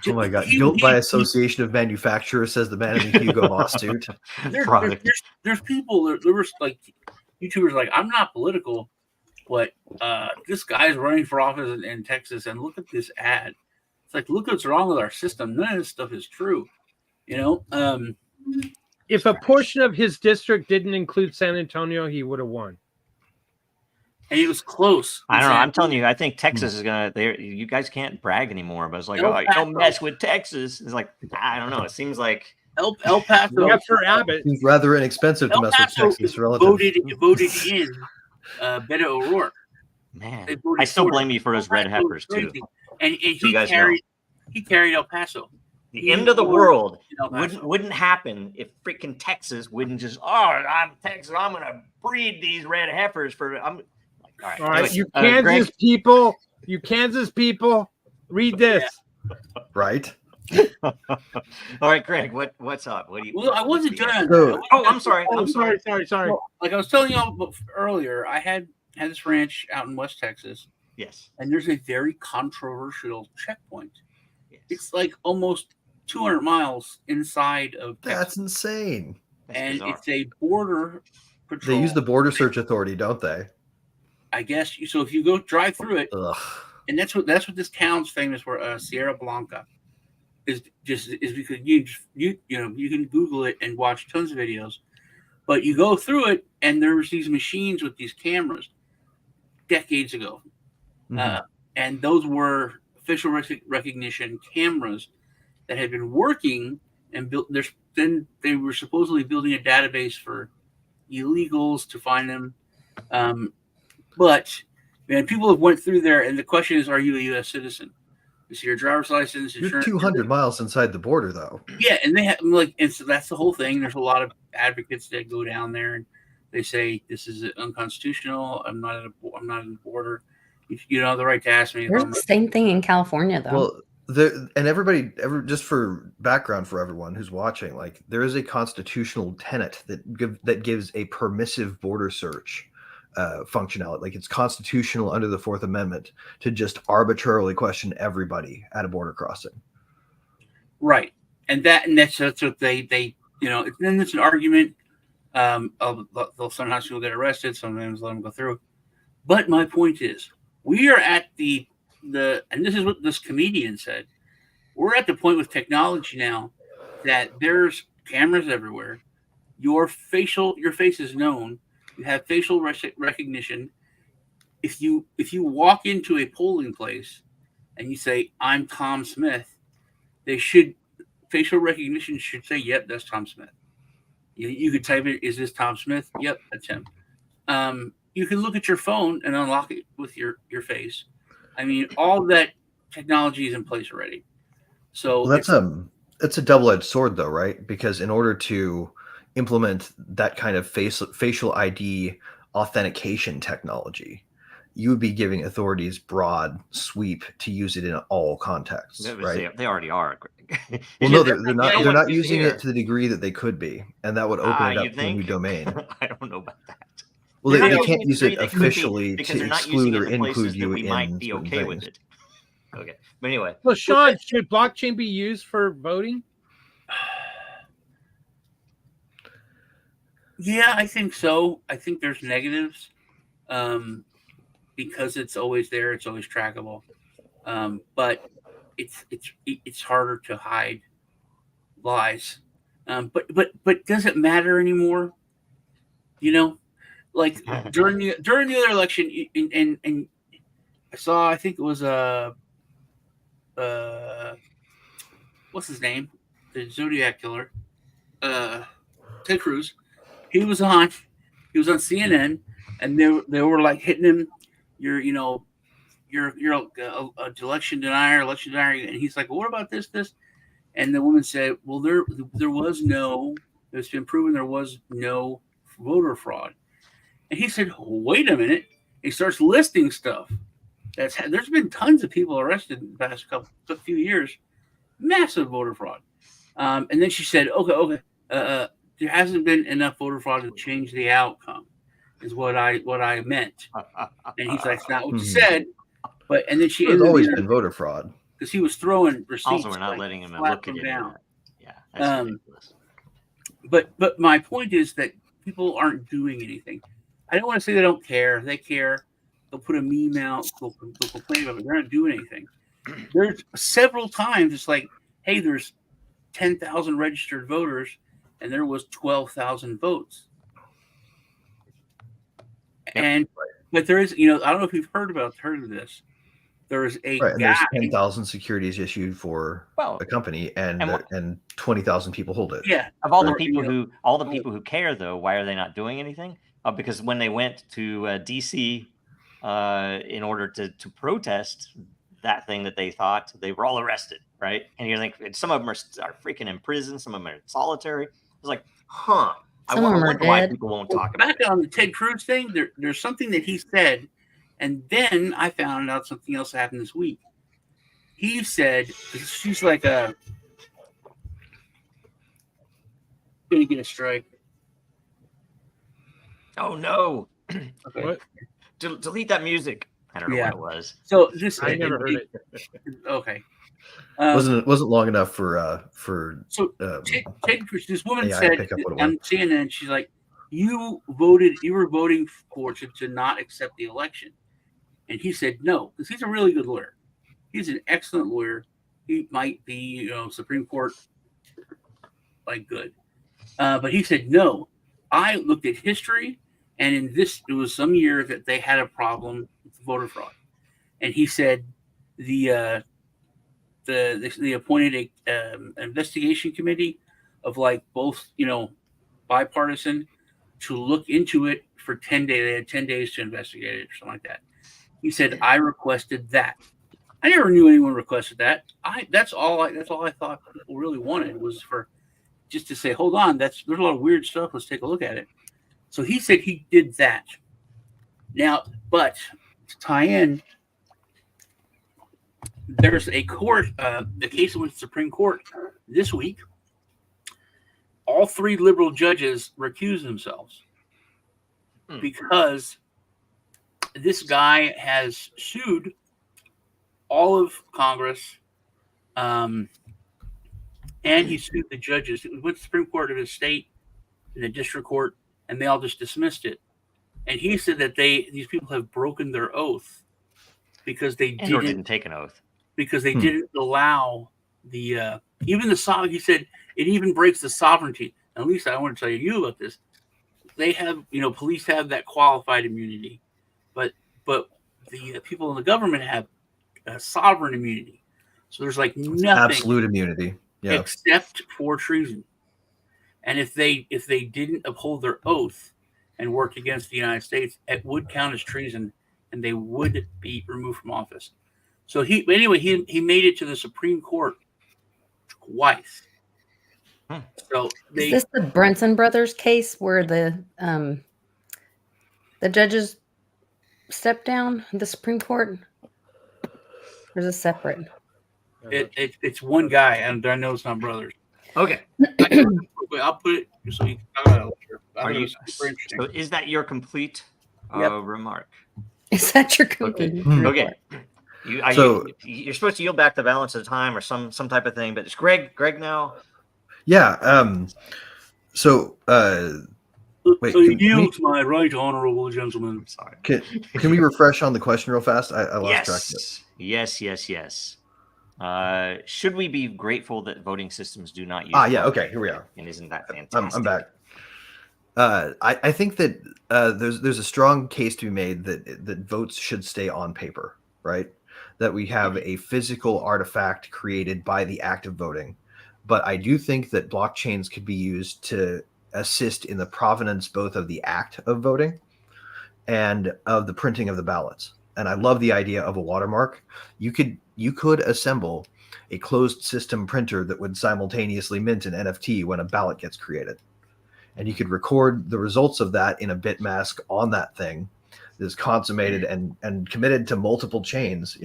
Oh my God! Guilt by association of manufacturers, says the man in the Hugo Boss suit. There's people. There was like YouTubers like, I'm not political, but this guy's running for office in Texas, and look at this ad. It's like, look what's wrong with our system. None of this stuff is true. If a portion of his district didn't include San Antonio, he would have won. And it was close. I don't know. I'm telling you, I think Texas is gonna. You guys can't brag anymore. But it's like, oh, you don't mess with Texas. It's like, I don't know. It seems like El Paso. After Abbott, It's rather inexpensive to mess with Texas. Relative. voted in Beto O'Rourke. Man, I still blame you for those red heifers too. And he carried El Paso. The end of the world wouldn't happen if freaking Texas wouldn't just, I'm Texas. I'm gonna breed these red heifers for. All right, anyway, you Kansas people, read this. Right. All right, Greg, what's up? What do you? Well, I wasn't done. I'm sorry. Sorry. Like I was telling y'all earlier, I had this ranch out in West Texas. Yes. And there's a very controversial checkpoint. Yes. It's like almost 200 miles inside of Texas. That's insane. And it's a border patrol. They use the Border Search Authority, don't they? I guess so. If you go drive through it, Ugh. and that's what this town's famous for. Sierra Blanca is because you can Google it and watch tons of videos, but you go through it and there's these machines with these cameras decades ago, and those were facial recognition cameras that had been working and built. Then they were supposedly building a database for illegals to find them. But people have went through there, and the question is, are you a U.S. citizen? Is your driver's license? You're 200 miles inside the border, though. Yeah, and they have and so that's the whole thing. There's a lot of advocates that go down there and they say this is unconstitutional. I'm not in the border. You don't have the right to ask me. There's the same thing in California, though. Well, just for background for everyone who's watching, like there is a constitutional tenet that gives a permissive border search functionality. Like it's constitutional under the Fourth Amendment to just arbitrarily question everybody at a border crossing. Right, and that's what they then it's an argument. They'll sometimes people get arrested, sometimes let them go through. But my point is, we are at the and this is what this comedian said. We're at the point with technology now that there's cameras everywhere. Your face is known. You have facial recognition. If you walk into a polling place and you say, I'm Tom Smith, facial recognition should say, yep, that's Tom Smith. You could type it, is this Tom Smith? Yep, that's him. You can look at your phone and unlock it with your face. I mean, all that technology is in place already. So it's a double-edged sword, though, right? Because in order to implement that kind of facial ID authentication technology, you would be giving authorities broad sweep to use it in all contexts, right? They already are. Well, no, they're not using it to the degree that they could be, and that would open it up to a new domain. I don't know about that. Well, they can't use it officially to exclude or include you in might be okay things. with it. Okay, but anyway. Well, Sean, should blockchain be used for voting? Yeah, I think so. I think there's negatives because it's always there, it's always trackable. But it's harder to hide lies. But does it matter anymore? Like during the other election, and I saw, I think it was what's his name, the Zodiac killer, Ted Cruz. He was on CNN, and they were like hitting him. You're a election denier, and he's like, well, what about this? And the woman said, well, it's been proven there was no voter fraud. And he said, wait a minute. He starts listing stuff. There's been tons of people arrested in the past few years, massive voter fraud. And then she said, okay, there hasn't been enough voter fraud to change the outcome, is what I meant. And he's like, it's not what you said. And then she There's always been voter fraud because he was throwing receipts. Also, we're not letting him look at it. Down. Yeah, that's ridiculous. But my point is that people aren't doing anything. I don't want to say they don't care. They care. They'll put a meme out. They'll complain about it. They're not doing anything. There's several times it's like, hey, there's 10,000 registered voters, and there was 12,000 votes. Yep. But there is, I don't know if you've heard of this. There is a guy. And there's 10,000 securities issued for a company, and 20,000 people hold it. Yeah. Of all the people who care, though, why are they not doing anything? Because when they went to DC in order to protest that thing that they thought, they were all arrested, right? And you think some of them are freaking in prison, some of them are in solitary. It's like, I wonder why people won't talk about it. Back on the Ted Cruz thing, there's something that he said, and then I found out something else happened this week. He said, she's like gonna get a strike. Oh no! Okay. What? Delete that music. I don't know what it was. So I never heard it. Okay. Wasn't long enough for Ted Cruz, this woman AI said pick up what it on CNN, she's like, you were voting for to not accept the election. And he said no, because he's a really good lawyer. He's an excellent lawyer. He might be, Supreme Court like good. But he said no. I looked at history, and it was some year that they had a problem with voter fraud. And he said they appointed an investigation committee of like both, bipartisan to look into it for 10 days. They had 10 days to investigate it or something like that. He said, I requested that. I never knew anyone requested that. That's all I thought people really wanted was for just to say, hold on, there's a lot of weird stuff. Let's take a look at it. So he said he did that. Now, but to tie in, there's a court, the case went to the Supreme Court this week. All 3 liberal judges recused themselves because this guy has sued all of Congress, and he sued the judges. It went to the Supreme Court of his state and the district court, and they all just dismissed it. And he said that these people have broken their oath because they didn't take an oath. Because they didn't allow the even the sovereign. He said it even breaks the sovereignty. At least I want to tell you about this. They have, police have that qualified immunity, but the people in the government have sovereign immunity. So there's like nothing absolute immunity, except for treason. And if they didn't uphold their oath and work against the United States, it would count as treason, and they would be removed from office. So he made it to the Supreme Court twice. So is this the Brunson brothers case where the judges stepped down the Supreme Court? Or is it separate? It's one guy, and I know it's not brothers. Okay. I'll put it so you can So is that your complete remark? Is that your complete Okay. You're supposed to yield back the balance of time or some type of thing, but it's Greg now. Yeah. So yield to my right honorable gentleman. Sorry. Can we refresh on the question real fast? I lost track of it. Yes. Should we be grateful that voting systems do not use? Okay, here we are. And isn't that fantastic? I'm back. I think that there's a strong case to be made that votes should stay on paper, right? That we have a physical artifact created by the act of voting. But I do think that blockchains could be used to assist in the provenance both of the act of voting and of the printing of the ballots. And I love the idea of a watermark. You could assemble a closed system printer that would simultaneously mint an NFT when a ballot gets created. And you could record the results of that in a bit mask on that thing that is consummated and committed to multiple chains,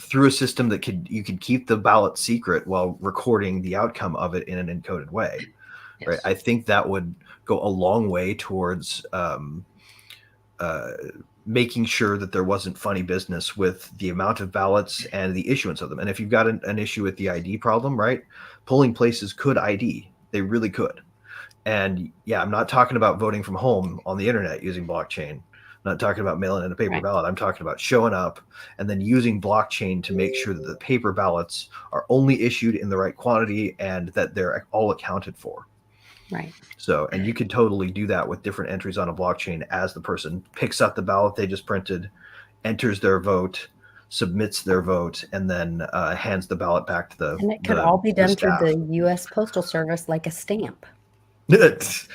through a system that you could keep the ballot secret while recording the outcome of it in an encoded way. Yes. Right. I think that would go a long way towards making sure that there wasn't funny business with the amount of ballots and the issuance of them. And if you've got an issue with the ID problem, right, polling places could ID. They really could. And yeah, I'm not talking about voting from home on the internet using blockchain. I'm not talking about mailing in a paper ballot. I'm talking about showing up and then using blockchain to make sure that the paper ballots are only issued in the right quantity and that they're all accounted for. Right. So, and you could totally do that with different entries on a blockchain as the person picks up the ballot they just printed, enters their vote, submits their vote, and then hands the ballot back to the. And it could all be done through the U.S. Postal Service like a stamp. Let's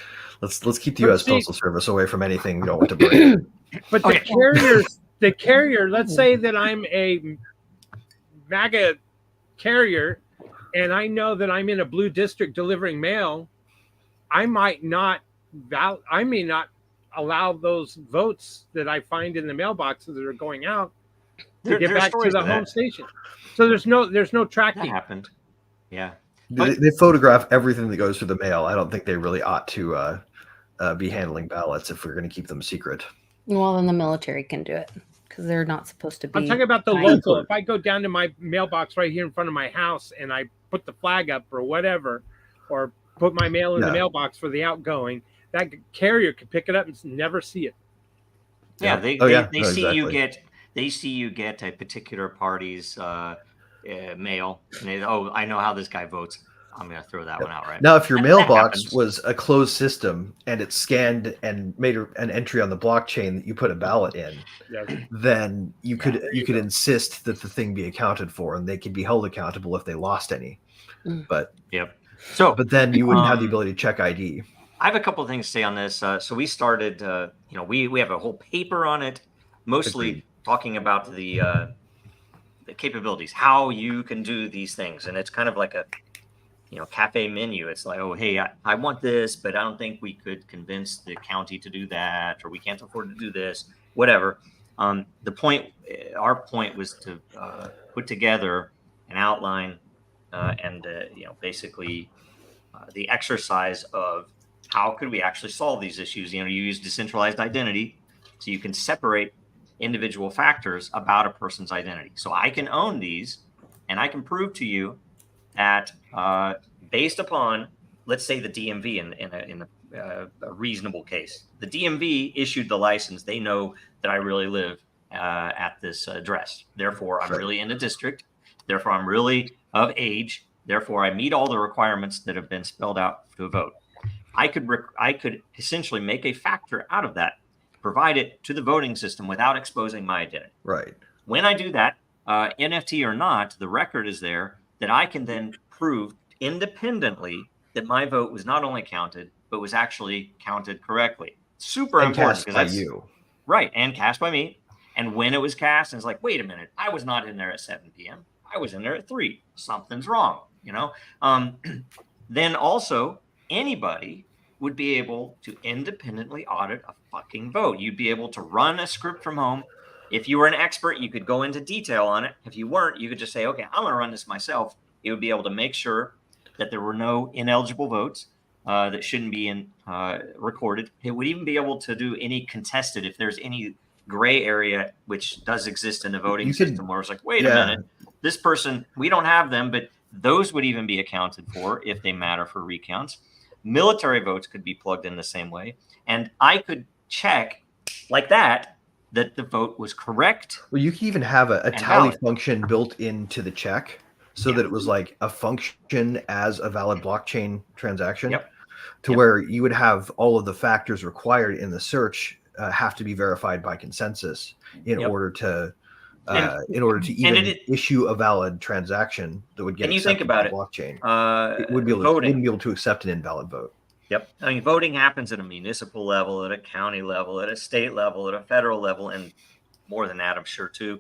keep the U.S. Postal Service away from anything we don't want to bring. But the carrier, let's say that I'm a MAGA carrier, and I know that I'm in a blue district delivering mail. I may not allow those votes that I find in the mailboxes that are going out to get back to the home station. So there's no tracking. That happened. Yeah. They photograph everything that goes through the mail. I don't think they really ought to be handling ballots if we're going to keep them secret. Well, then the military can do it because they're not supposed to be. I'm talking about the local. If I go down to my mailbox right here in front of my house and I put the flag up or whatever, or put my mail in the mailbox for the outgoing, that carrier could pick it up and never see it. Yeah, they see you get a particular party's mail. And I know how this guy votes. I'm going to throw that one out right now. If your mailbox was a closed system and it scanned and made an entry on the blockchain that you put a ballot in, then you could insist that the thing be accounted for, and they could be held accountable if they lost any. But but then you wouldn't have the ability to check ID. I have a couple of things to say on this. So we started, we have a whole paper on it, mostly talking about the capabilities, how you can do these things. And it's kind of like a, cafe menu. It's like, oh, hey, I want this, but I don't think we could convince the county to do that, or we can't afford to do this, whatever. Our point was to put together an outline and basically the exercise of how could we actually solve these issues. You use decentralized identity, so you can separate individual factors about a person's identity. So I can own these, and I can prove to you that based upon, let's say, the DMV in a reasonable case, the DMV issued the license. They know that I really live at this address. Therefore, I'm really in the district. Therefore, I'm really of age. Therefore, I meet all the requirements that have been spelled out to vote. I could essentially make a factor out of that, provide it to the voting system without exposing my identity. Right. When I do that, NFT or not, the record is there that I can then prove independently that my vote was not only counted, but was actually counted correctly. Super important because that's you. Right, and cast by me. And when it was cast, and it's like, wait a minute, I was not in there at 7 p.m. I was in there at 3. Something's wrong, Then also, anybody would be able to independently audit a fucking vote. You'd be able to run a script from home. If you were an expert, you could go into detail on it. If you weren't, you could just say, okay, I'm going to run this myself. It would be able to make sure that there were no ineligible votes that shouldn't be recorded. It would even be able to do any contested, if there's any gray area, which does exist in the voting system, where it's like, wait a minute, this person, we don't have them, but those would even be accounted for if they matter for recounts. Military votes could be plugged in the same way. And I could check like that the vote was correct. Well, you can even have a tally function built into the check so that it was like a function as a valid blockchain transaction where you would have all of the factors required in the search have to be verified by consensus in order to issue a valid transaction that would get accepted by the blockchain. It wouldn't be able to accept an invalid vote. Yep. I mean, voting happens at a municipal level, at a county level, at a state level, at a federal level, and more than that, I'm sure too.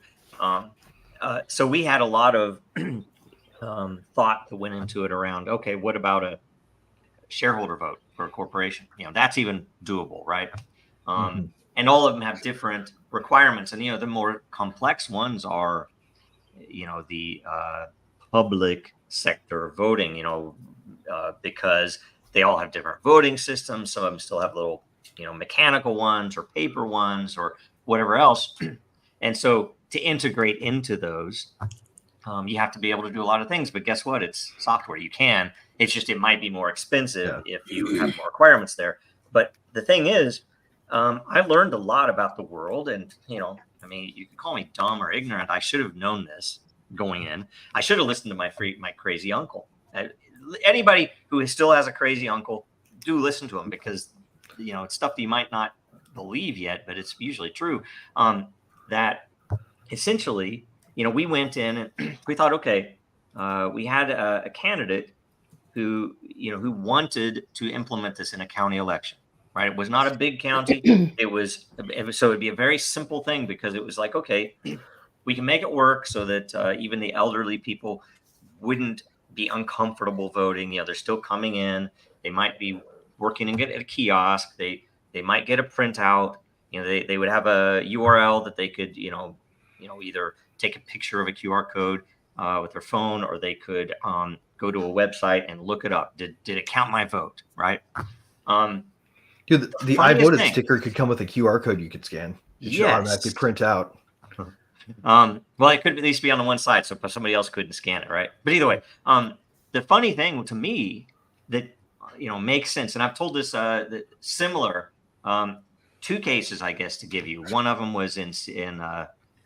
So we had a lot of thought that went into it around, okay, what about a shareholder vote for a corporation? That's even doable, right? And all of them have different requirements. And, the more complex ones are, the public sector voting, because they all have different voting systems. Some of them still have little, mechanical ones or paper ones or whatever else. And so to integrate into those, you have to be able to do a lot of things. But guess what? It's software. You can. It's just it might be more expensive if you have more requirements there. But the thing is, I learned a lot about the world. And, I mean, you can call me dumb or ignorant. I should have known this going in. I should have listened to my crazy uncle. Anybody who still has a crazy uncle, do listen to him, because, it's stuff that you might not believe yet, but it's usually true. That essentially, we went in and we thought, okay, we had a candidate who wanted to implement this in a county election, right? It was not a big county. So it'd be a very simple thing, because it was like, okay, we can make it work so that even the elderly people wouldn't be uncomfortable voting. They're still coming in. They might be working at a kiosk. They might get a printout. They would have a URL that they could, either take a picture of a QR code with their phone, or they could go to a website and look it up. Did it count my vote? Right. Dude, the I voted sticker could come with a QR code you could scan. It should automatically print out. Well, it could at least be on the one side, so somebody else couldn't scan it, right? But either way, the funny thing to me that makes sense, and I've told this similar two cases, I guess, to give you. One of them was in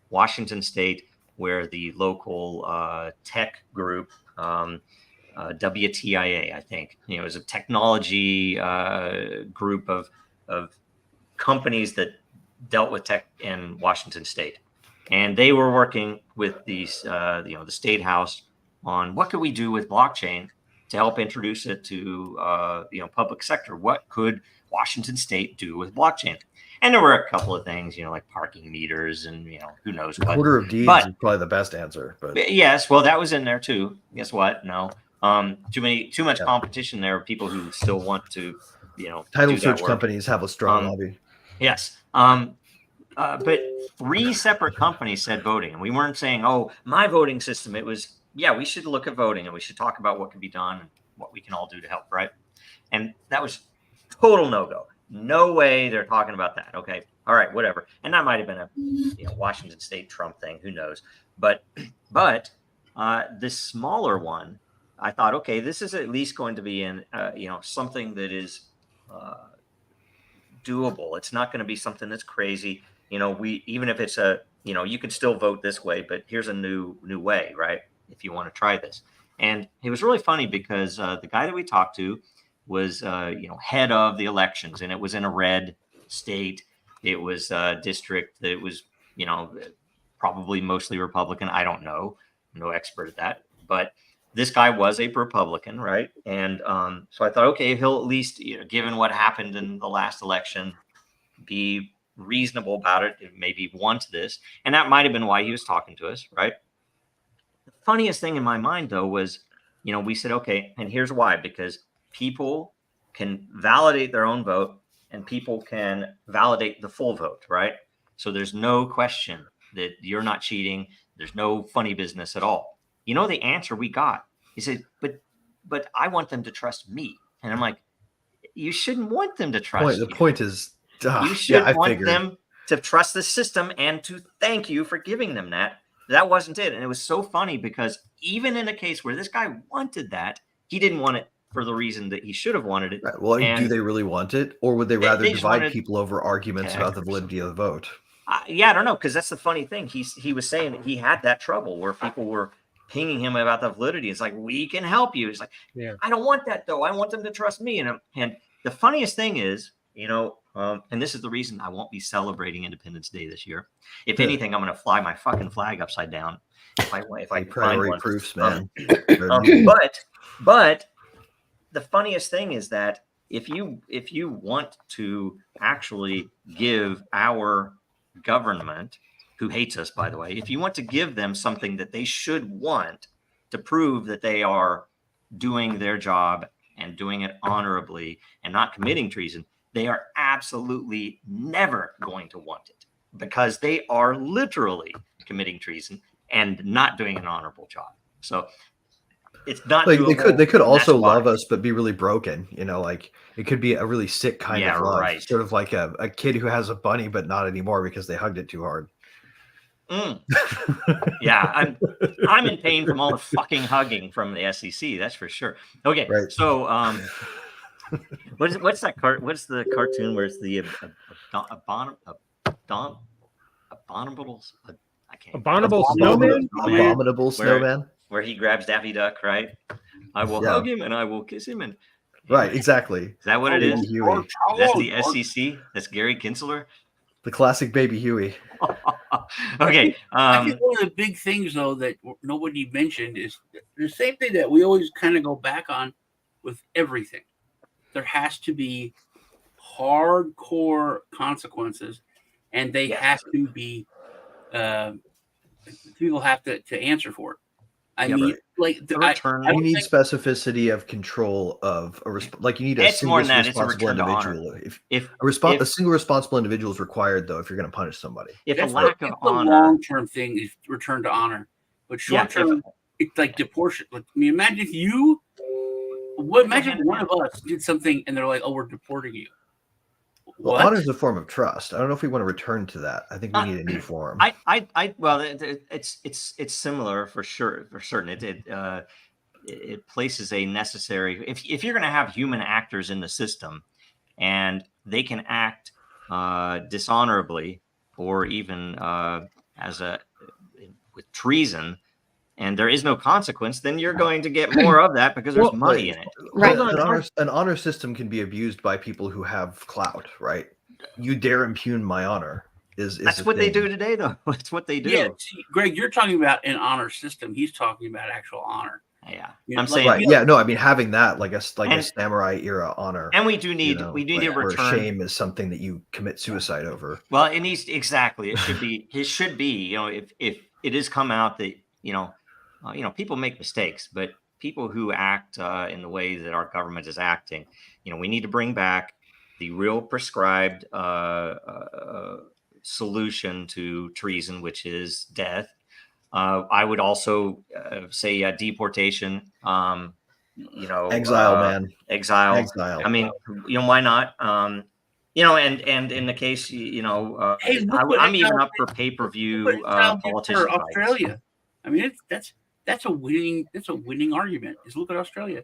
Washington State, where the local tech group, WTIA, I think, it was a technology group of companies that dealt with tech in Washington State. And they were working with these, the state house on what could we do with blockchain to help introduce it to, public sector. What could Washington State do with blockchain? And there were a couple of things, like parking meters and, who knows what. Order of deeds is probably the best answer. But yes, well, that was in there too. Guess what? No, too much competition there. People who still want to, title search companies have a strong lobby. Yes. But 3 separate companies said voting, and we weren't saying, oh, my voting system. It was, we should look at voting, and we should talk about what can be done and what we can all do to help, right? And that was total no-go. No way they're talking about that. Okay. All right, whatever. And that might have been a Washington State Trump thing. Who knows? But this smaller one, I thought, okay, this is at least going to be in something that is doable. It's not going to be something that's crazy. Even if it's you could still vote this way, but here's a new way, right? If you want to try this. And it was really funny because the guy that we talked to was, head of the elections, and it was in a red state. It was a district that was, probably mostly Republican. I don't know. I'm no expert at that, but this guy was a Republican, right? And so I thought, okay, he'll at least, given what happened in the last election, be reasonable about it, maybe want this. And that might have been why he was talking to us, right? The funniest thing in my mind, though, was, we said, okay, and here's why, because people can validate their own vote and people can validate the full vote, right? So there's no question that you're not cheating. There's no funny business at all. The answer we got, he said, but I want them to trust me. And I'm like, you shouldn't want them to trust you. The point is, you should want them to trust the system and to thank you for giving them that. That wasn't it. And it was so funny because even in a case where this guy wanted that, he didn't want it for the reason that he should have wanted it. Right. Well, do they really want it? Or would they rather divide people over arguments about the validity of the vote? I don't know. Because that's the funny thing. He was saying that he had that trouble where people were pinging him about the validity. It's like, we can help you. It's like, I don't want that, though. I want them to trust me. And the funniest thing is, and this is the reason I won't be celebrating Independence Day this year. If anything, I'm going to fly my fucking flag upside down. If I priority one. Proofs, man. But the funniest thing is that if you want to actually give our government, who hates us, by the way, if you want to give them something that they should want to prove that they are doing their job and doing it honorably and not committing treason, they are absolutely never going to want it, because they are literally committing treason and not doing an honorable job. So it's not Like doable. they could and also that's why. love us but be really broken, like it could be a really sick kind Yeah, of love, right. sort of like a kid who has a bunny but not anymore because they hugged it too hard. Yeah, I'm in pain from all the fucking hugging from the SEC, that's for sure. Okay, Right. so what's the cartoon where it's the abominable, I can't, Abominable snowman. Abominable snowman. where he grabs Daffy Duck, right? I will hug him and I will kiss him, and Right, exactly. is that what it Baby is? Huey. That's the SEC. That's Gary Kinsler. The classic Baby Huey. Okay. I think one of the big things, though, that nobody mentioned is the same thing that we always kind of go back on with everything. There has to be hardcore consequences, and they have to be people have to answer for it. I mean, right. like you need specificity of control of like you need a single responsible individual. If a single responsible individual is required, though, if you're going to punish somebody. If a lack of honor, the long-term thing is return to honor, but short-term, it's like deportation. Like, I mean, imagine if one of us did something and they're like, "Oh, we're deporting you." Well, honor is a form of trust. I don't know if we want to return to that. I think we need a new form. Well, it's similar for sure, for certain. It places a necessary. If you're going to have human actors in the system, and they can act dishonorably or even with treason, and there is no consequence, then you're going to get more of that because there's money in it. Right. An honor system can be abused by people who have clout, right? You dare impugn my honor. That's what they do today, though. That's what they do. Yeah, see, Greg, you're talking about an honor system. He's talking about actual honor. Yeah, I'm saying, right? Yeah, no, I mean having that like a samurai era honor, and we do need to return. Shame is something that you commit suicide over. Well, it needs exactly. It should be. It should be. If it has come out that people make mistakes, but people who act in the way that our government is acting, we need to bring back the real prescribed solution to treason, which is death. I would also say deportation. Exile, man. Exile. I mean, why not? And in the case, I'm even up for pay-per-view politician for Australia. I mean, that's a winning argument. Is look at Australia.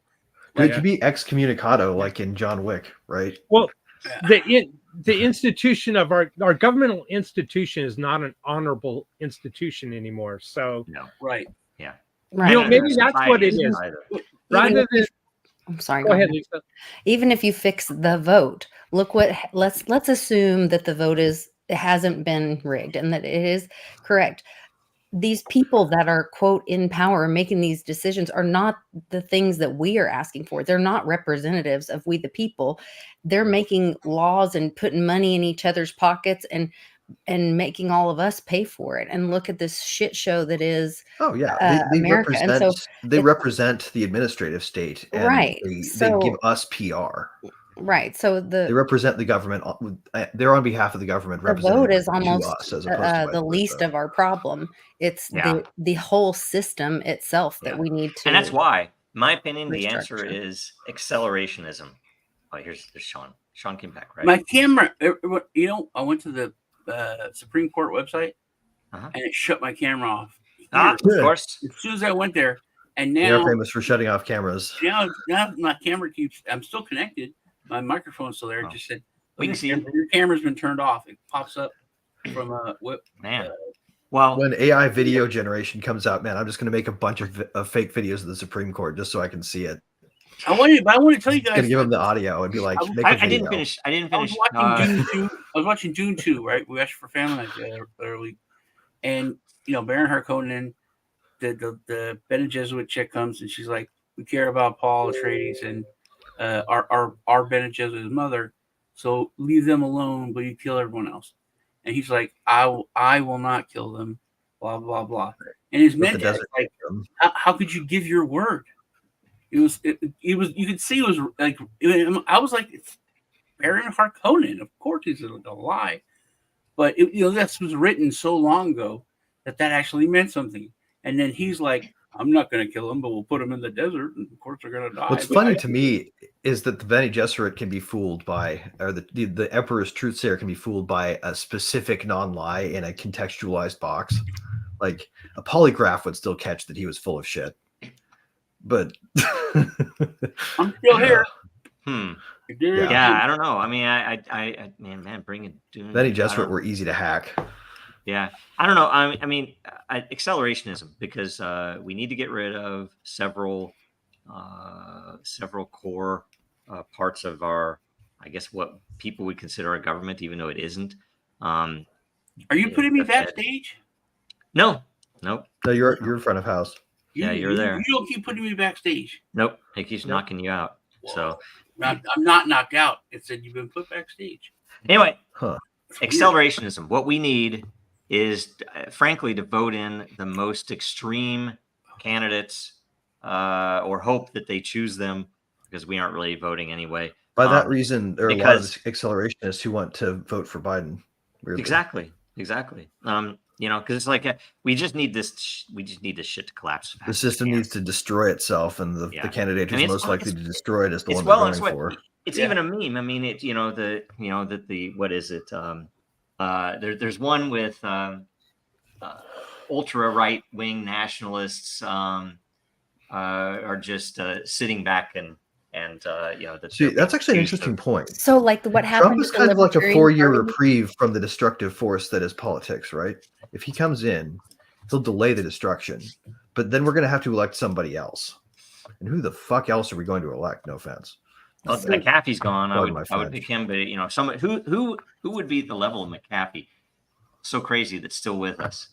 It could be excommunicado, like in John Wick, right? Well, the institution of our governmental institution is not an honorable institution anymore. So right, yeah, right. Maybe that's what it is. Rather than, I'm sorry. Go ahead, Lisa. Even if you fix the vote, let's assume that the vote hasn't been rigged and that it is correct. These people that are, quote, in power making these decisions are not the things that we are asking for. They're not representatives of we the people. They're making laws and putting money in each other's pockets and making all of us pay for it. And look at this shit show that is they America. They represent the administrative state, and right. They give us PR. Right. So they represent the government. They're on behalf of the government. The vote is almost the least of our problem. It's the whole system itself that we need to. And that's why, in my opinion, the answer is accelerationism. Oh, here's Sean. Sean came back, right? My camera, I went to the Supreme Court website and it shut my camera off. Of course. As soon as I went there, and now they're famous for shutting off cameras. Now my camera I'm still connected. My microphone's still there. It just said, your camera's been turned off. It pops up from man. Well, when AI video generation comes out, man, I'm just going to make a bunch of fake videos of the Supreme Court just so I can see it. I want to tell you guys. Gonna give them the audio and be like, I didn't finish. I was watching Dune 2, right? We watched for family night the other week, and Baron Harkonnen, the Bene Gesserit chick comes and she's like, "We care about Paul Atreides," and our Bene Gesserit's mother. So leave them alone, but you kill everyone else. And he's like, I will not kill them. Blah blah blah. And his But the mentor is desert like, kingdom. how could you give your word? It was you could see it was like I was like, it's Baron Harkonnen. Of course he's a lie. But this was written so long ago that actually meant something. And then he's like, I'm not going to kill them, but we'll put them in the desert, and of course they're going to die. What's funny to me is that the Bene Gesserit can be fooled by, or the Emperor's Truthsayer can be fooled by a specific non-lie in a contextualized box. Like a polygraph would still catch that he was full of shit. But I'm still here. Yeah, I don't know. I mean, I man, bring it. Bene Gesserit were easy to hack. Yeah, I don't know. I mean, accelerationism, because we need to get rid of several core parts of our, I guess, what people would consider a government, even though it isn't. Are you putting me backstage? No, nope. No, you're in front of house. Yeah, you're there. You don't keep putting me backstage. Nope, it keeps knocking you out. Whoa. So I'm not knocked out. It said you've been put backstage. Anyway, accelerationism. What we need is, frankly, to vote in the most extreme candidates, or hope that they choose them, because we aren't really voting anyway. By that reason, there are a lot of accelerationists who want to vote for Biden. Weirdly. Exactly. Because it's like we just need this. We just need this shit to collapse. The system needs to destroy itself, and the candidate who's most likely to destroy it is the one they're going for. It's even a meme. I mean, what is it? There's one with ultra right wing nationalists are just sitting back and see, that's actually an interesting point. So, like, what happened? Trump is kind of like a 4-year reprieve from the destructive force that is politics, right? If he comes in, he'll delay the destruction, but then we're going to have to elect somebody else. And who the fuck else are we going to elect? No offense. Well, McAfee's gone. I would pick him, but someone who would be at the level of McAfee, so crazy that's still with us.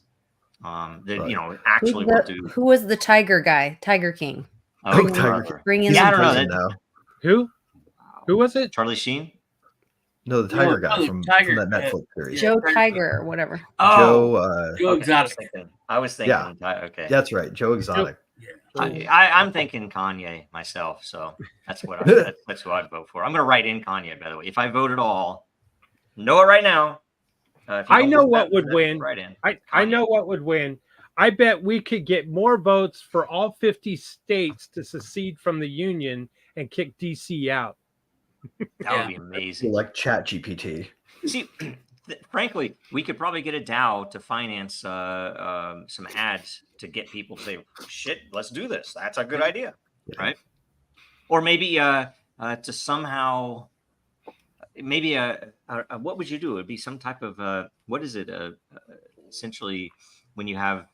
Actually will do. Who was the Tiger guy? Tiger King. Oh, Tiger King. Bring in. I don't know. Who was it? Charlie Sheen. No, the Tiger guy from that Netflix series. Joe Tiger or whatever. Joe Exotic. I was thinking. Yeah. Okay. That's right. Joe Exotic. I'm thinking Kanye myself, so that's what that's who I'd vote for. I'm going to write in Kanye, by the way. If I vote at all, know it right now. I know what would win. Right in. I know what would win. I bet we could get more votes for all 50 states to secede from the union and kick DC out. That would be amazing. Like ChatGPT. See, frankly, we could probably get a DAO to finance some ads to get people to say, "Shit, let's do this. That's a good idea," right? Or maybe to somehow, maybe what would you do? It would be some type of what is it? Essentially, when you have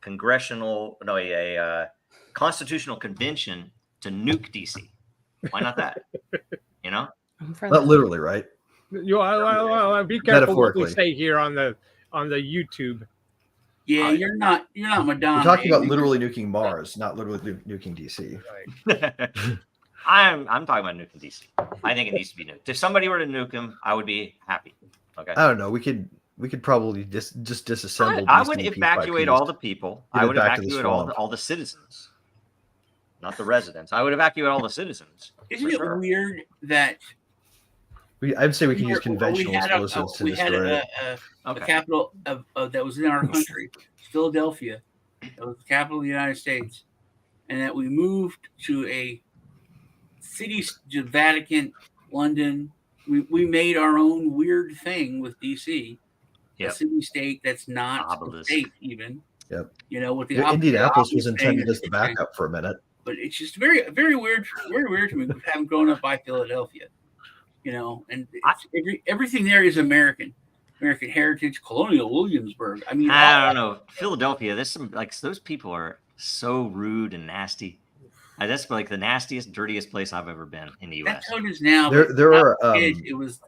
a constitutional convention to nuke DC. Why not that? Not literally, right? Be careful what we say here on the YouTube. Yeah, you're not Madonna. We're talking about literally nuking Mars, not literally nuking DC. Right. I'm talking about nuking DC. I think it needs to be nuked. If somebody were to nuke him, I would be happy. Okay. I don't know. We could probably just disassemble. I would evacuate all the people. I would evacuate all the citizens, not the residents. I would evacuate all the citizens. Isn't it weird that I'd say we can use conventional explosives to destroy it. A capital that was in our country, Philadelphia, that was the capital of the United States, and that we moved to a city, Vatican, London. We made our own weird thing with DC, a city state that's not a state even. Yep. With the Indianapolis was intended as the backup for a minute. But it's just very, very weird to me, having grown up by Philadelphia. And everything there is American heritage, colonial Williamsburg. I mean, I don't know. Philadelphia, there's some those people are so rude and nasty. That's like the nastiest, dirtiest place I've ever been in the U.S. That's how it is now. There are. It was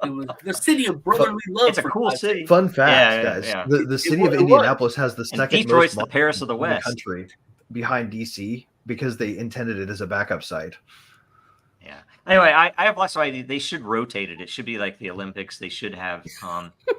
the city of brotherly love. It's a cool city. Fun fact, guys. Yeah. The city of Indianapolis has the second Detroit's most the Paris of the West country behind DC because they intended it as a backup site. Yeah. Anyway, I have lots of ideas. They should rotate it. It should be like the Olympics. They should have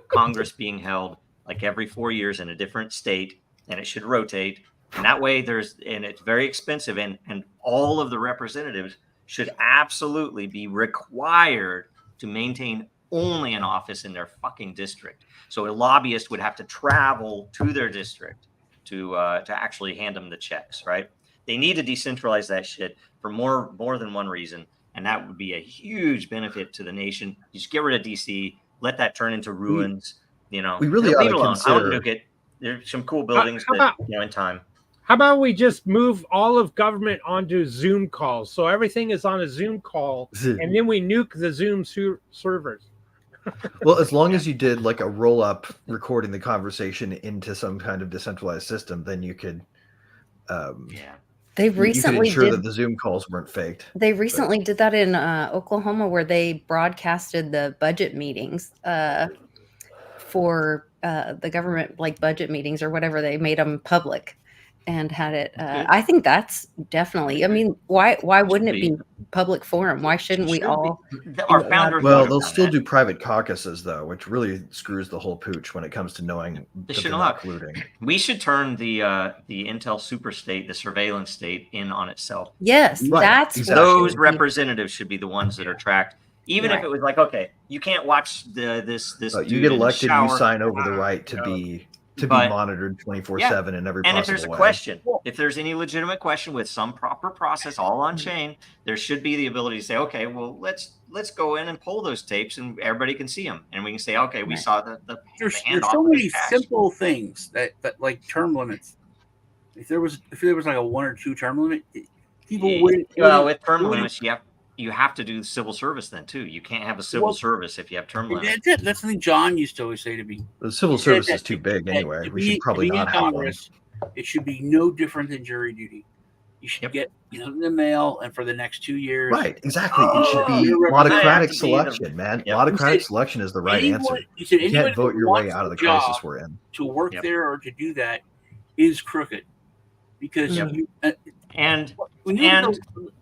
Congress being held like every 4 years in a different state, and it should rotate. And that way, and it's very expensive, and all of the representatives should absolutely be required to maintain only an office in their fucking district. So a lobbyist would have to travel to their district to actually hand them the checks, right? They need to decentralize that shit for more than one reason, and that would be a huge benefit to the nation. You just get rid of DC, let that turn into ruins. We really ought leave to it alone. I consider. wouldn't nuke it. There's some cool buildings in time. How about we just move all of government onto Zoom calls, so everything is on a Zoom call, and then we nuke the Zoom servers. Well, as long as you did like a roll up recording the conversation into some kind of decentralized system, then you could They recently you could ensure did that the Zoom calls weren't faked. They recently did that in Oklahoma, where they broadcasted the budget meetings for the government, like budget meetings or whatever. They made them public and had it. I think that's definitely. I mean, why wouldn't it be public forum? Why shouldn't we all? Our founders. Well, they'll still do private caucuses though, which really screws the whole pooch when it comes to knowing that they're not colluding. We should turn the Intel superstate, the surveillance state, in on itself. Yes, Right, that's exactly. Those representatives should be the ones that are tracked. Even if it was like, okay, you can't watch this. You get elected, you sign over the right to be monitored 24/7 in every possible way. And if there's a question, if there's any legitimate question with some proper process, all on chain, there should be the ability to say, okay, well, let's go in and pull those tapes, and everybody can see them, and we can say, okay, we saw the there's so many simple things that like term limits. If there was like a 1 or 2 term limit, people wouldn't. Well, with term limits, you have to do civil service then too. You can't have a civil service if you have term limits. That's something John used to always say to me. The civil service is too big anyway. We should probably not have Congress. It should be no different than jury duty. You should get in the mail, and for the next 2 years. Right, exactly. It should be autocratic selection, man. Autocratic selection is the right answer. You can't vote your way out of the crisis we're in. To work there or to do that is crooked, because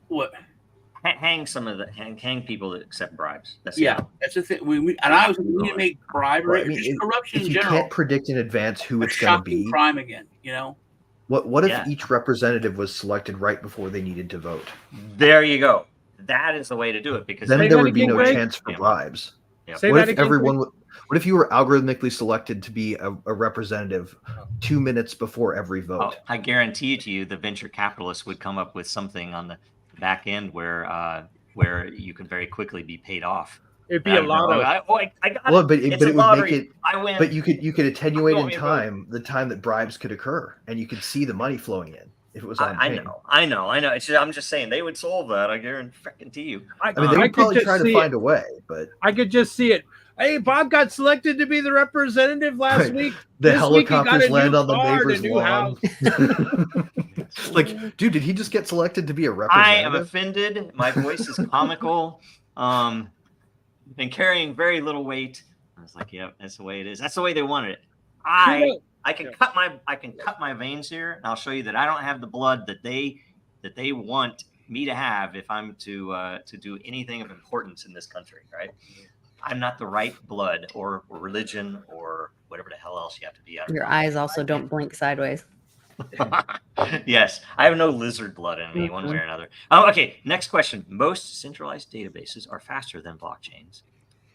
what. Hang people that accept bribes. That's the thing. We need to make bribery or just corruption if in you general. can't predict in advance who it's going to be, crime again. What if each representative was selected right before they needed to vote? There you go. That is the way to do it, because then there would be no chance for bribes. What if you were algorithmically selected to be a representative 2 minutes before every vote? I guarantee to you, the venture capitalists would come up with something on the back end where you could very quickly be paid off. It'd be a lotto. I got it. But it would lottery. make it. I win. But you could attenuate in time the time that bribes could occur, and you could see the money flowing in if it was on chain. I know. I'm just saying they would solve that. I guarantee you. I mean, they would probably try to find a way, but I could just see it. Hey, Bob got selected to be the representative last week. The helicopters land on the neighbor's lawn. Like, dude, did he just get selected to be a representative? I am offended. My voice is comical. Been carrying very little weight. I was like, yeah, that's the way it is. That's the way they wanted it. I can cut my veins here, and I'll show you that I don't have the blood that they want me to have if I'm to do anything of importance in this country, right? I'm not the right blood or religion or whatever the hell else you have to be. Your eyes also don't blink sideways. Yes, I have no lizard blood in me one way or another. Okay, next question. Most centralized databases are faster than blockchains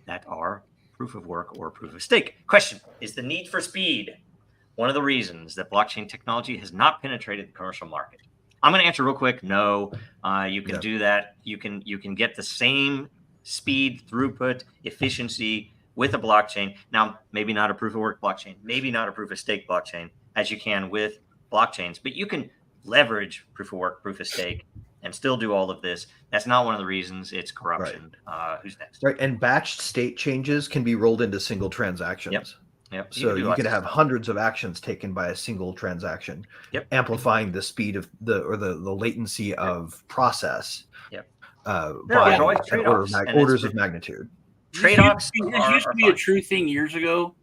that are proof of work or proof of stake. Question: is the need for speed one of the reasons that blockchain technology has not penetrated the commercial market? I'm going to answer real quick. No, you can do that. You can get the same speed, throughput, efficiency with a blockchain. Now, maybe not a proof of work blockchain, maybe not a proof of stake blockchain, as you can with blockchains, but you can leverage proof of work, proof of stake, and still do all of this. That's not one of the reasons. It's corruption. Right. Who's next? Right, and batched state changes can be rolled into single transactions. Yep. So you can have hundreds of actions taken by a single transaction, amplifying the speed of the latency of process. By orders of magnitude. Trade-offs. It used to be a true thing years ago,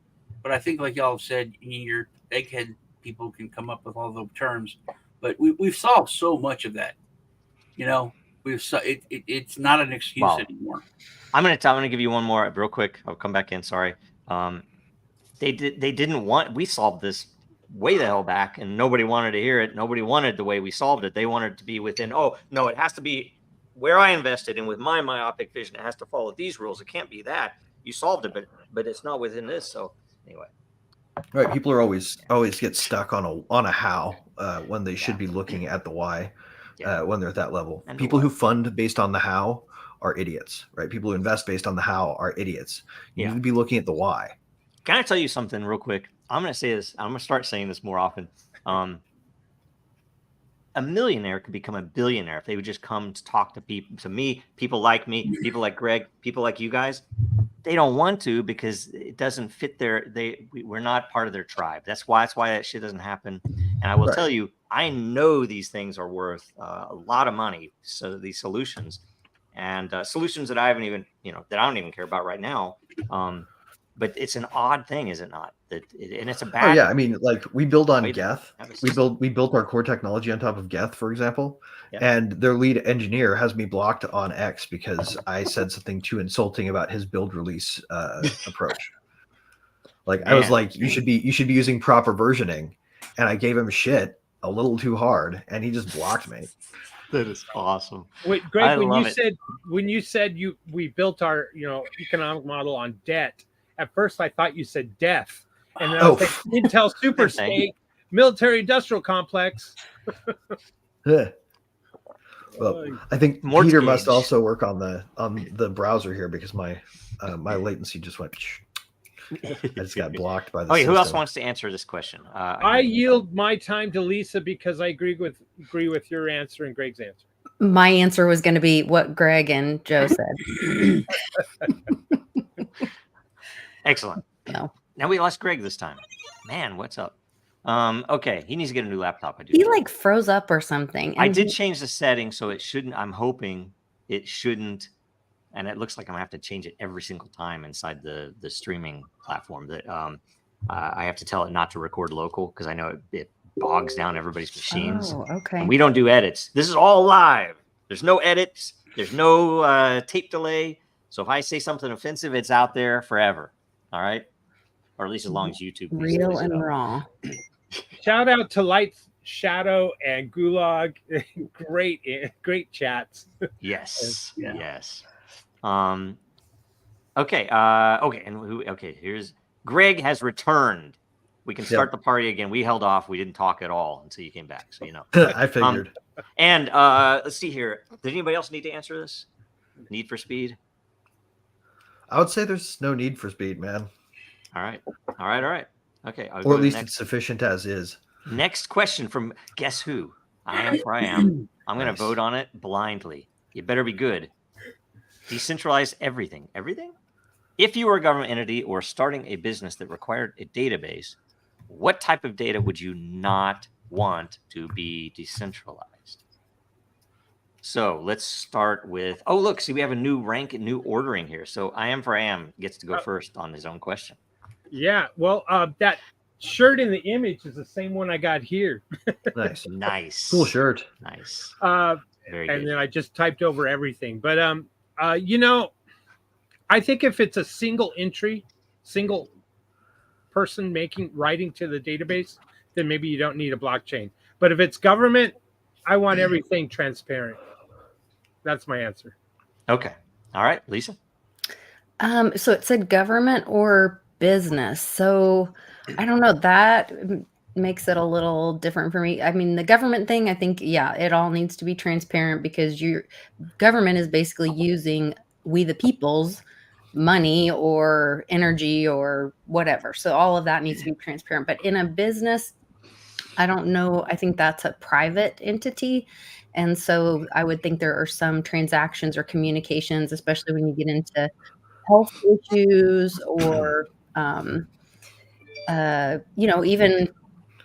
but I think, like y'all have said, your egghead people can come up with all the terms, but we've solved so much of that. It's not an excuse Wow. anymore. I'm gonna give you one more real quick. I'll come back in. Sorry. They didn't want. We solved this way the hell back, and nobody wanted to hear it. Nobody wanted the way we solved it. They wanted to be within. Oh no, it has to be where I invested, and with my myopic vision, it has to follow these rules. It can't be that. You solved it, but it's not within this. So anyway. Right. People are always get stuck on a how when they should be looking at the why when they're at that level. And people who fund based on the how are idiots, right? People who invest based on the how are idiots. You need to be looking at the why. Can I tell you something real quick? I'm going to say this. I'm going to start saying this more often. A millionaire could become a billionaire if they would just come to talk to people, to me, people like me, people like Greg, people like you guys. They don't want to because it doesn't fit we're not part of their tribe. That's why that shit doesn't happen. And I will tell you, I know these things are worth a lot of money. So these solutions and solutions that I haven't even, that I don't even care about right now. But it's an odd thing, is it not? And it's a bad. Oh yeah, I mean, like we build on Geth. We built our core technology on top of Geth, for example. Yeah. And their lead engineer has me blocked on X because I said something too insulting about his build release approach. Like I was like, you should be using proper versioning, and I gave him shit a little too hard, and he just blocked me. That is awesome. Wait, Greg, when you said we built our economic model on debt. At first, I thought you said death, and then I was like, Intel Super State Military Industrial Complex. Well, I think Peter must also work on the browser here because my latency just went. I just got blocked by the. Okay, who else wants to answer this question? I yield my time to Lisa because I agree with your answer and Greg's answer. My answer was going to be what Greg and Joe said. Excellent. No. Now we lost Greg this time. Man, what's up? Okay, he needs to get a new laptop. I do. He like froze up or something. I did change the setting so it shouldn't. I'm hoping it shouldn't. And it looks like I'm gonna have to change it every single time inside the streaming platform. That I have to tell it not to record local because I know it bogs down everybody's machines. Oh, okay. And we don't do edits. This is all live. There's no edits. There's no tape delay. So if I say something offensive, it's out there forever. All right, or at least as long as YouTube. Real and raw. Shout out to Light Shadow and Gulag. great chats. Yes. Yeah. Yes. Okay. And here's Greg has returned. We can start the party again. We held off. We didn't talk at all until you came back. So I figured. And let's see here. Did anybody else need to answer this? Need for Speed? I would say there's no need for speed, man. All right. Okay. Or at least it's sufficient as is. Next question from guess who? I am. I'm going to vote on it blindly. You better be good. Decentralize everything. Everything? If you were a government entity or starting a business that required a database, what type of data would you not want to be decentralized? So let's start with, see, we have a new rank and new ordering here. So I am gets to go first on his own question. Yeah, well, that shirt in the image is the same one I got here. Nice. Cool shirt. Nice. Very good. And then I just typed over everything. But, I think if it's a single entry, single person writing to the database, then maybe you don't need a blockchain. But if it's government, I want everything transparent. That's my answer. Okay. All right, Lisa. So it said government or business. So I don't know. That makes it a little different for me. I mean, the government thing, I think, it all needs to be transparent because your government is basically using we the people's money or energy or whatever. So all of that needs to be transparent. But in a business, I don't know. I think that's a private entity. And so I would think there are some transactions or communications, especially when you get into health issues or, even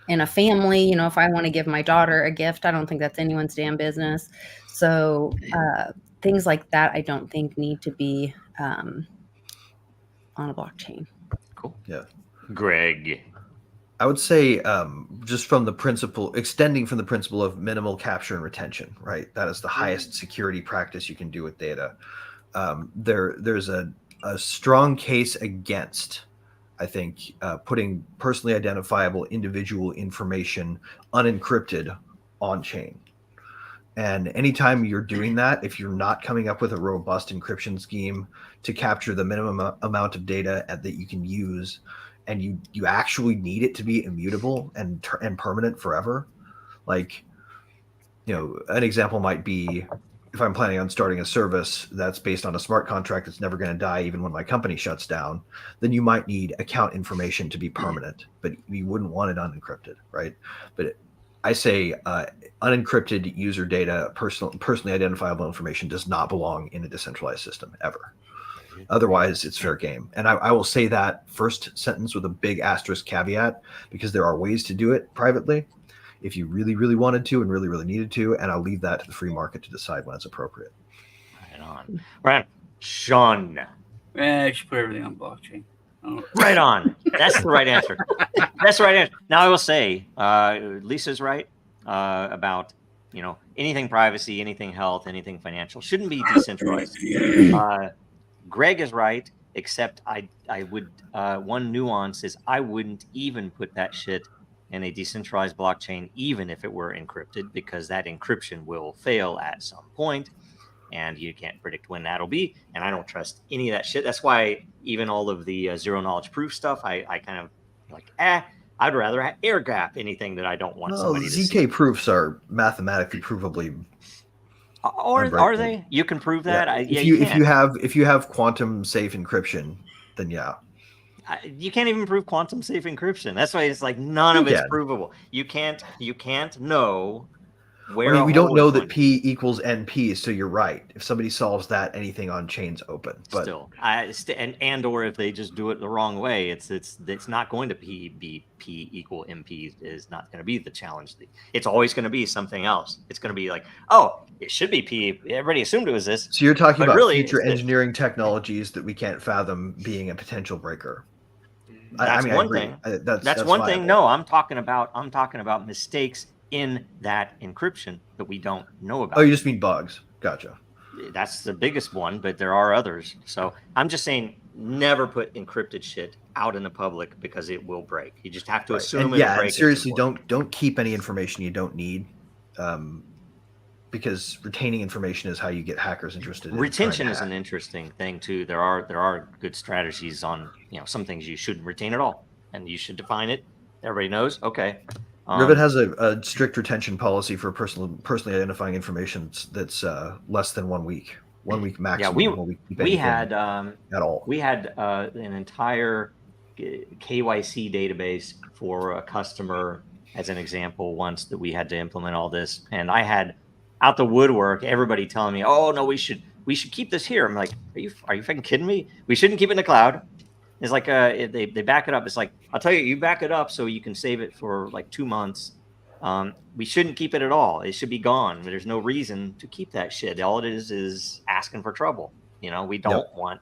in a family, if I want to give my daughter a gift, I don't think that's anyone's damn business. So things like that, I don't think need to be on a blockchain. Cool. Yeah. Greg. I would say just from the principle, extending from the principle of minimal capture and retention, right? That is the highest security practice you can do with data. There's a strong case against, I think, putting personally identifiable individual information unencrypted on chain. And anytime you're doing that, if you're not coming up with a robust encryption scheme to capture the minimum amount of data that you can use, and you actually need it to be immutable and permanent forever, like, an example might be, if I'm planning on starting a service that's based on a smart contract that's never going to die even when my company shuts down, then you might need account information to be permanent, but you wouldn't want it unencrypted, right? But I say unencrypted user data, personally identifiable information does not belong in a decentralized system ever. Otherwise, it's fair game. And I will say that first sentence with a big asterisk caveat, because there are ways to do it privately if you really, really wanted to and really, really needed to. And I'll leave that to the free market to decide when it's appropriate. Right on. Right. Sean. I should put everything on blockchain. Right on. That's the right answer. That's the right answer. Now, I will say, Lisa's right about, anything privacy, anything health, anything financial shouldn't be decentralized. Greg is right, except I would, one nuance is I wouldn't even put that shit in a decentralized blockchain, even if it were encrypted, because that encryption will fail at some point, and you can't predict when that'll be. And I don't trust any of that shit. That's why even all of the zero knowledge proof stuff, I kind of like, I'd rather air gap anything that I don't want somebody to see. ZK proofs are mathematically provably. Are they? You can prove that. Yeah. If you have quantum safe encryption, then yeah. You can't even prove quantum safe encryption. That's why it's like none of it's provable. You can't know where. We don't know that P equals NP, so you're right. If somebody solves that, anything on chain's open. But still, or if they just do it the wrong way, it's not going to be P equal NP is not going to be the challenge. It's always going to be something else. It's going to be like, oh, it should be P. Everybody assumed it was this. So you're talking about future engineering technologies that we can't fathom being a potential breaker. That's one thing. That's one thing. No, I'm talking about mistakes in that encryption that we don't know about. Oh, you just mean bugs. Gotcha. That's the biggest one, but there are others. So I'm just saying, never put encrypted shit out in the public because it will break. You just have to assume it. Yeah, and seriously, don't keep any information you don't need, because retaining information is how you get hackers interested. Retention is an interesting thing too. There are good strategies on some things you shouldn't retain at all, and you should define it. Everybody knows. Okay. Rivet has a strict retention policy for personally identifying information that's less than 1 week. 1 week maximum. Yeah, we had at all. We had an entire KYC database for a customer, as an example, once that we had to implement all this, and I had out the woodwork everybody telling me, "Oh no, we should keep this here." I'm like, "Are you fucking kidding me? We shouldn't keep it in the cloud." It's like they back it up. It's like, I'll tell you, you back it up so you can save it for like 2 months. We shouldn't keep it at all. It should be gone. There's no reason to keep that shit. All it is asking for trouble. We don't want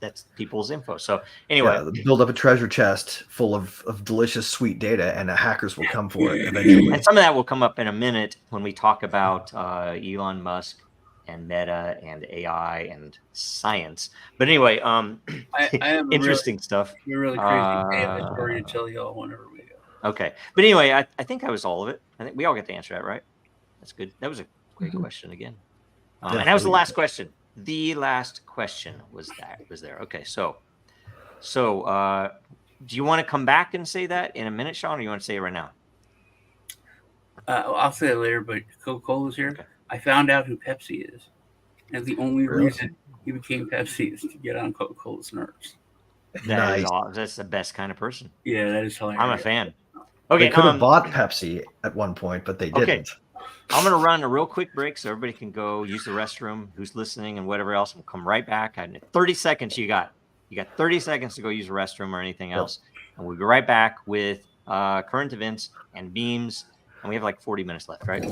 that's people's info. So anyway, build up a treasure chest full of delicious, sweet data, and the hackers will come for it eventually. And some of that will come up in a minute when we talk about Elon Musk and Meta and AI and science. But anyway, I have interesting stuff. You're really crazy. I have a story to tell y'all whenever we go. Okay. But anyway, I think that was all of it. I think we all get to answer that, right? That's good. That was a great question again. And that was the last question. The last question was there. Okay. So do you want to come back and say that in a minute, Sean, or you want to say it right now? I'll say it later, but Coca-Cola's here. Okay. I found out who Pepsi is. And the only reason he became Pepsi is to get on Coca-Cola's nerves. That's the best kind of person. Yeah, that is hilarious. I'm a fan. Okay, they could have bought Pepsi at one point, but they didn't. Okay. I'm going to run a real quick break so everybody can go use the restroom, who's listening and whatever else. We'll come right back. 30 seconds you got. You got 30 seconds to go use the restroom or anything else. And we'll be right back with current events and memes. And we have like 40 minutes left, right?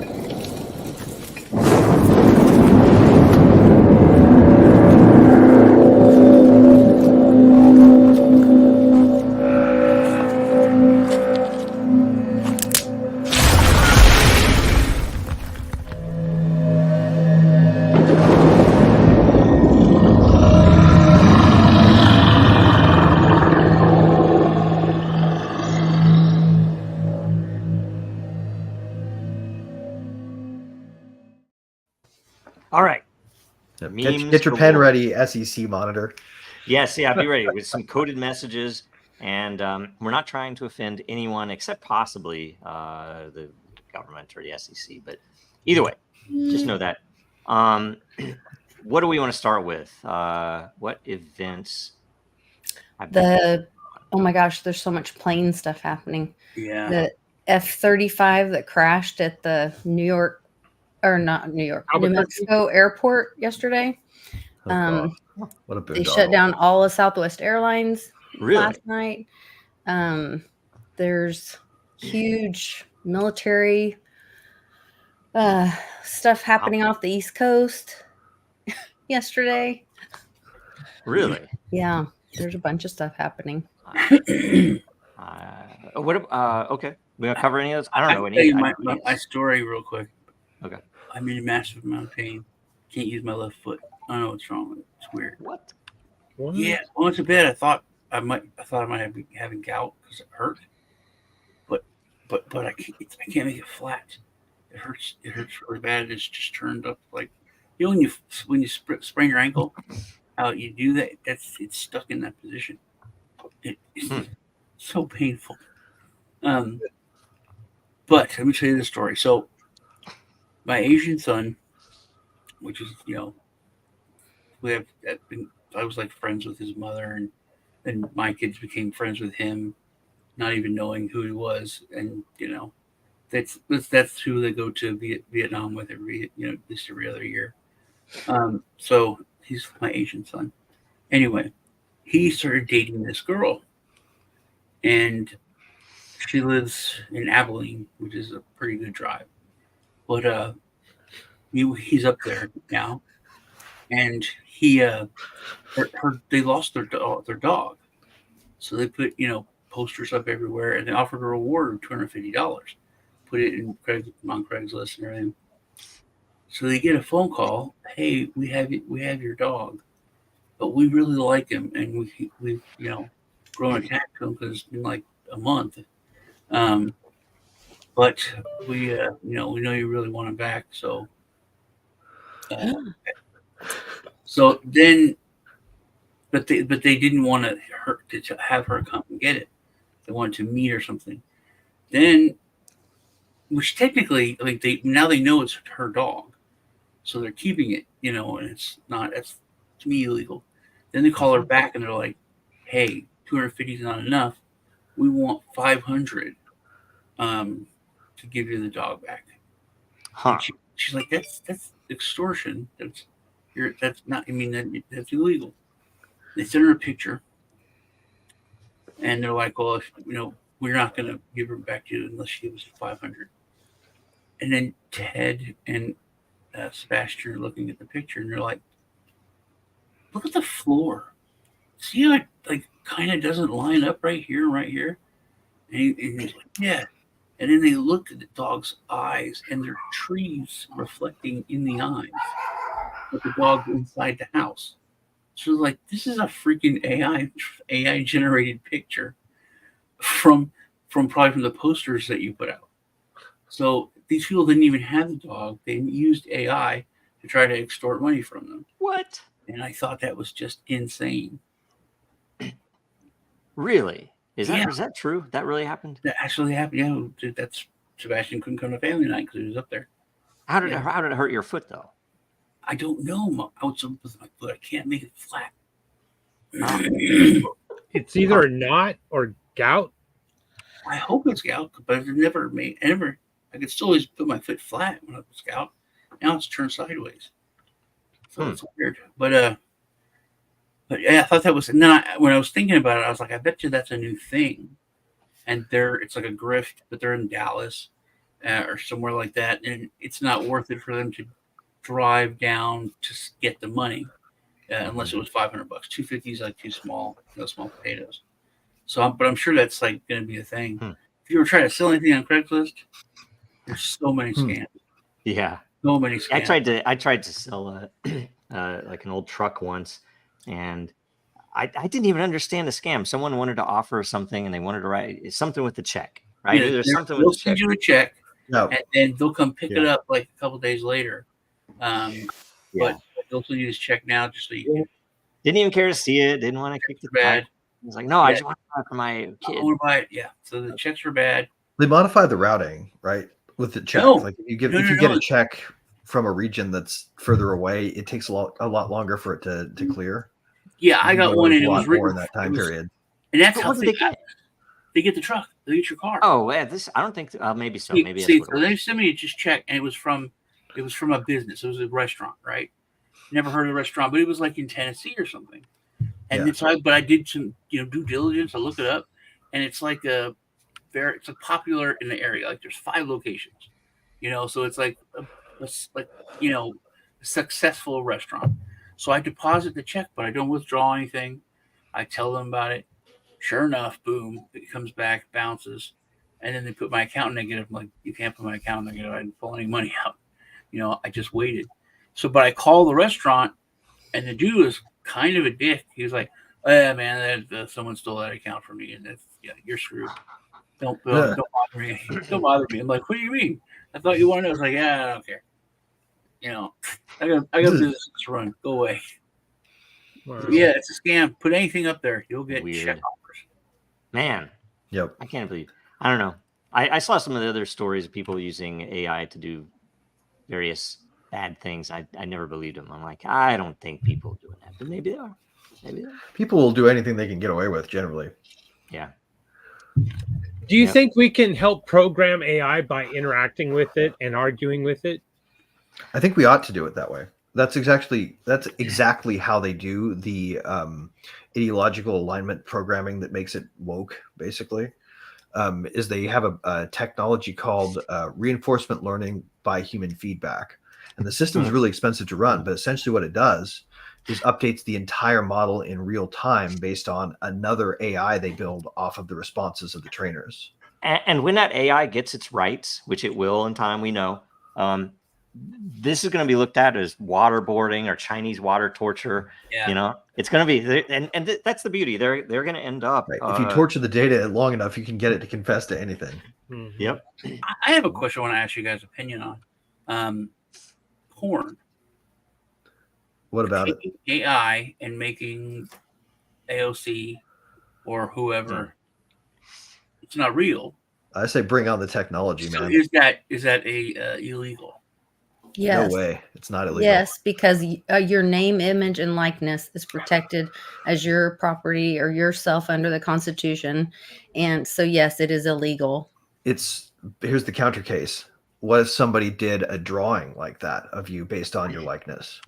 All right. Get Memes your pen galore. ready, SEC monitor. Yes, yeah, be ready with some coded messages. And we're not trying to offend anyone except possibly the government or the SEC. But either way, just know that. What do we want to start with? What events? Oh my gosh, there's so much plane stuff happening. Yeah. The F-35 that crashed at the New Mexico airport yesterday. Oh, God. What a They boondoggle. shut down all of Southwest Airlines Really? last night. There's huge military stuff happening off the East Coast yesterday. Really? Yeah, there's a bunch of stuff happening. Okay. We gonna cover any of those? I don't know can tell you any. my story real quick. Okay. I'm in a massive amount of pain. Can't use my left foot. I don't know what's wrong with it. It's weird. What? Yeah, I went to bed. I thought I might have been having gout because it hurt, but I can't make it flat. It hurts. It hurts really bad. It's just turned up like, when you sprain your ankle, how you do that? It's stuck in that position. It's so painful. But let me tell you the story. So, my Asian son, which is I was like friends with his mother, and my kids became friends with him, not even knowing who he was, and that's who they go to Vietnam with at least every other year. So he's my Asian son. Anyway, he started dating this girl, and she lives in Abilene, which is a pretty good drive. But he's up there now, and they lost their dog, so they put posters up everywhere, and they offered a reward of $250. Put it on Craigslist and everything. So they get a phone call. Hey, we have your dog, but we really like him, and we've grown attached to him because it's been like a month. But we know you really want him back, so then, but they didn't want to have her come and get it. They wanted to meet or something. Then, which technically, like they know it's her dog, so they're keeping it, and it's to me illegal. Then they call her back and they're like, "Hey, 250 is not enough. We want 500 to give you the dog back." Huh. She's like, "That's extortion. That's not. I mean, that's illegal." They sent her a picture, and they're like, "Well, we're not going to give her back to you unless she gives us 500." And then Ted and Sebastian are looking at the picture, and they're like, "Look at the floor. See how it kind of doesn't line up right here and right here?" And he's like, "Yeah." And then they looked at the dog's eyes, and there are trees reflecting in the eyes, but the dog's inside the house. So like, this is a freaking AI generated picture from the posters that you put out. So these people didn't even have the dog; they used AI to try to extort money from them. What? And I thought that was just insane. Really? Is that true? That really happened? That actually happened. Yeah, that's Sebastian couldn't come to family night because he was up there. How did it hurt your foot though? I don't know. I was up with my foot. I can't make it flat. It's either a knot or gout. I hope it's gout, but I could still always put my foot flat when it was gout. Now it's turned sideways. So it's weird. But yeah, I thought that was. And then when I was thinking about it, I was like, I bet you that's a new thing. And it's like a grift, but they're in Dallas or somewhere like that, and it's not worth it for them to drive down to get the money unless it was $500. $250 is like too small, small potatoes. So, but I'm sure that's like going to be a thing. If you were trying to sell anything on Craigslist, there's so many scams. Yeah, so many scams. I tried to sell like an old truck once, and I didn't even understand the scam. Someone wanted to offer something, and they wanted to write something with the check, right? Yeah, there's something they'll with the check. send you a check, and then they'll come pick it up like a couple days later. Yeah. But also use check now just so you can. Didn't even care to see it. Didn't want to kick the Bad. tire. He was like, no, I Yeah. just want to buy it for my I kid. want to buy it. Yeah. So the checks are bad. They modify the routing, right? With the check. No. Like if you get a check from a region that's further away, it takes a lot longer for it to clear. Yeah, I got one, and it was written more in that time period. And that's But how what did they get? They get the truck. They get your car. Oh, yeah, this I don't think. Maybe so. Maybe See, that's what so it they was. sent me to just check, and it was from a business. It was a restaurant, right? Never heard of the restaurant, but it was like in Tennessee or something. And but I did some due diligence. I looked it up, and it's like it's popular in the area. Like there's 5 locations, so it's like a successful restaurant. So I deposit the check, but I don't withdraw anything. I tell them about it. Sure enough, boom, it comes back, bounces, and then they put my account negative. I'm like, you can't put my account negative. I didn't pull any money out. I just waited. So, but I call the restaurant, and the dude was kind of a dick. He was like, "Yeah, man, someone stole that account from me, and you're screwed. Don't bother me. Don't bother me." I'm like, "What do you mean? I thought you wanted." I was like, "Yeah, I don't care. I got business to run. Go away." Wow. Yeah, it's a scam. Put anything up there, you'll get check offers. Man. Yep. I can't believe. I don't know. I saw some of the other stories of people using AI to do various bad things. I never believed them. I'm like, I don't think people are doing that, but maybe they are. Maybe they are. People will do anything they can get away with, generally. Yeah. Do you think we can help program AI by interacting with it and arguing with it? I think we ought to do it that way. That's exactly how they do the ideological alignment programming that makes it woke, basically. Is they have a technology called reinforcement learning by human feedback. And the system is really expensive to run, but essentially what it does is updates the entire model in real time based on another AI they build off of the responses of the trainers. And when that AI gets its rights, which it will in time, we know, this is going to be looked at as waterboarding or Chinese water torture. Yeah. It's going to be, and that's the beauty. They're going to end up. Right. If you torture the data long enough, you can get it to confess to anything. Mm-hmm. Yep. I have a question I want to ask you guys' opinion on. Porn. What about it? AI and making AOC or whoever. It's not real. I say bring on the technology, man. Is that illegal? Yes. No way. It's not illegal. Yes, because your name, image, and likeness is protected as your property or yourself under the Constitution. And so, yes, it is illegal. Here's the counter case. What if somebody did a drawing like that of you based on your likeness?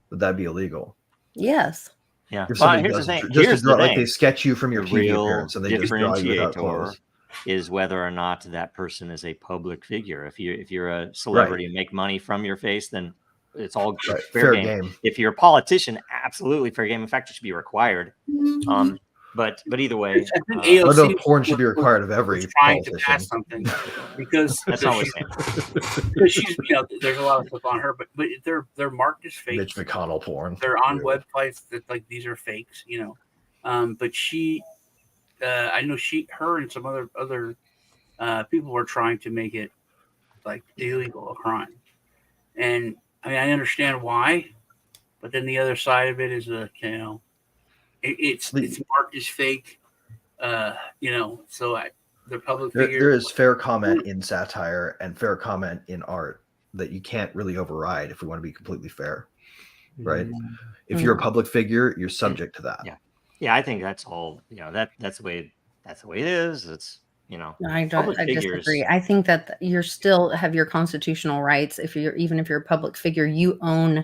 Would that be illegal? Yes. Yeah. If Well, here's the thing. Like they sketch you from your TV appearance and they just draw you without clothes. Is whether or not that person is a public figure. If you're a celebrity and make money from your face, then it's all fair game. If you're a politician, absolutely fair game. In fact, it should be required. But either way, porn should be required of every trying politician. to pass something because that's not what I'm saying. Because she's there's a lot of stuff on her, but they're marked as fake. Mitch McConnell porn. They're on websites that like these are fakes, but she. I know her and some other people were trying to make it like illegal, a crime. And I mean, I understand why, but then the other side of it is it's marked as fake, so the public figure. There is fair comment in satire and fair comment in art that you can't really override if we want to be completely fair, right? If you're a public figure, you're subject to that. Yeah, I think that's all. That's the way it is. It's I disagree. I think that you still have your constitutional rights. Even if you're a public figure, you own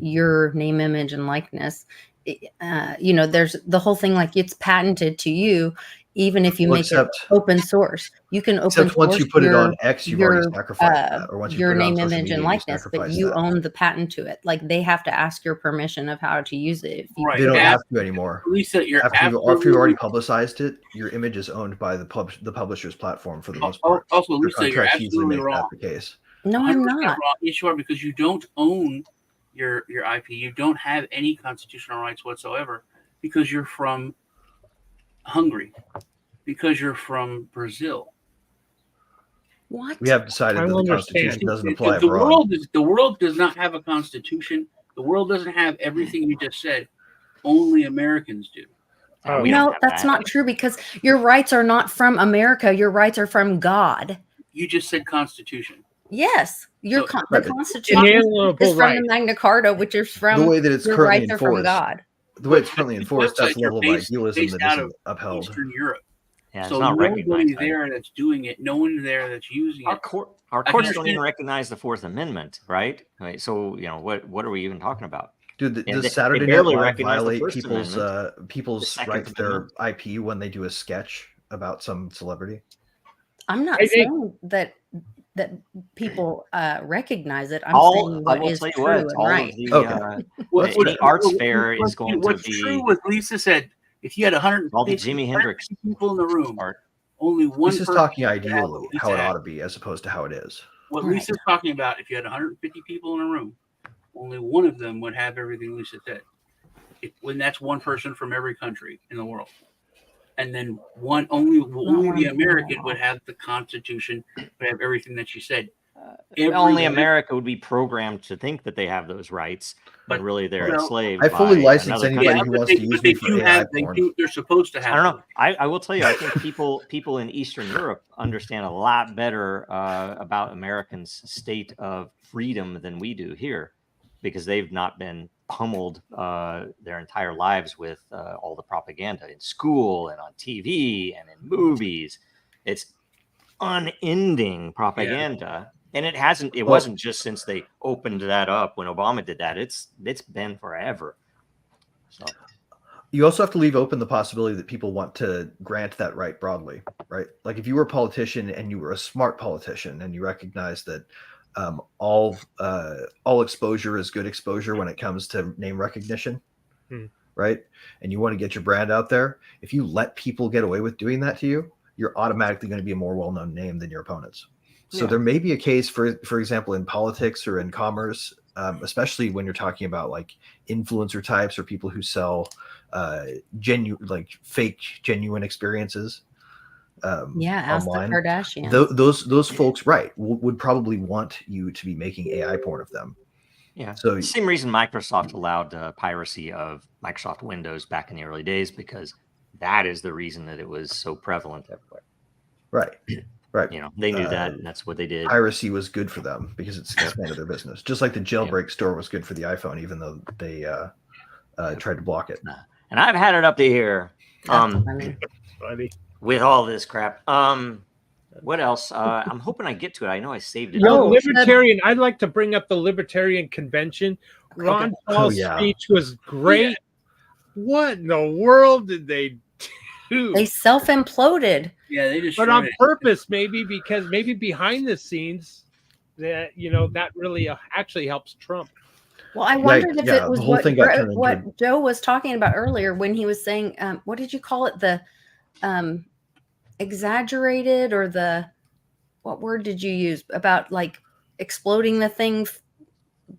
your name, image, and likeness. There's the whole thing, like it's patented to you. Even if you make it open source, you can open source. Once you put it on X, you've already sacrificed that. Or once your name, image, and likeness, but you own the patent to it. Like they have to ask your permission of how to use it. They don't have to anymore. Lisa, after you've already publicized it, your image is owned by the publisher's platform for the most part. Also, Lisa, you're absolutely wrong. The case. No, I'm not. Yes, you are, because you don't own your IP. You don't have any constitutional rights whatsoever because you're from Hungary, because you're from Brazil. What? We have decided I that the understand. Constitution doesn't apply The abroad. world does not have a constitution. The world doesn't have everything you just said. Only Americans do. Oh, we don't No, have that's that. not true because your rights are not from America. Your rights are from God. You just said constitution. Yes, So- the Right, but Constitution Inalienable is from right. the Magna Carta, which is from The way that it's your currently rights are from enforced, God. the way it's currently enforced, that's Websites a are level of based idealism that out isn't of upheld. Eastern Europe. Yeah, it's So not nobody recognized. there that's doing it. No one there that's using Our it. courts can don't understand- even recognize the Fourth Amendment, right? So what are we even talking about? Dude, And does they Saturday Night barely Live recognize the violate First people's Amendment, the people's Second right to their IP when they do a sketch about some celebrity? I'm not I think- saying that people recognize it. I'm I saying what will is tell you true what, and all right. of the Okay. What- any arts fair is going to what's be true what Lisa said. If you had 150 all the Jimi Hendrix people in the room, art. only one This is person talking would have ideally what Lisa how it had. ought to be as opposed to how it is. What Right. Lisa's talking about, if you had 150 people in a room, only one of them would have everything Lisa said. When that's one person from every country in the world. And then only the American would have the Constitution, would have everything that she said. Only America would be programmed to think that they have those rights, but But- really they're well, enslaved. I fully by license another anybody country. who wants to use me for AI porn. They're supposed to have. I don't know. I will tell you, I think people in Eastern Europe understand a lot better about Americans' state of freedom than we do here, because they've not been pummeled their entire lives with all the propaganda in school and on TV and in movies. It's unending propaganda. And it wasn't just since they opened that up when Obama did that. It's been forever. So You also have to leave open the possibility that people want to grant that right broadly, right? Like if you were a politician and you were a smart politician and you recognize that all exposure is good exposure when it comes to name recognition, right? And you want to get your brand out there. If you let people get away with doing that to you, you're automatically going to be a more well-known name than your opponents. So there may be a case for example, in politics or in commerce, especially when you're talking about like influencer types or people who sell fake genuine experiences. Ask online. the Kardashians. Those folks, right, would probably want you to be making AI porn of them. yeah. So The same reason Microsoft allowed piracy of Microsoft Windows back in the early days, because that is the reason that it was so prevalent everywhere. right. They knew that, and that's what they did. Piracy was good for them because it's expanded their business. Just like the jailbreak store was good for the iPhone, even though they tried to block it. And I've had it up to here Funny. with all this crap. What else? I'm hoping I get to it. I know I saved it. Libertarian. I'd like to bring up the Libertarian Convention. Ron Paul's speech was great. Yeah. What in the world did they do? They self-imploded. Yeah, they just. But on purpose, maybe, because maybe behind the scenes, that that really actually helps Trump. Well, I wondered if it was the whole thing got turned into what Joe was talking about earlier when he was saying, what did you call it? The exaggerated, or what word did you use about like exploding the thing,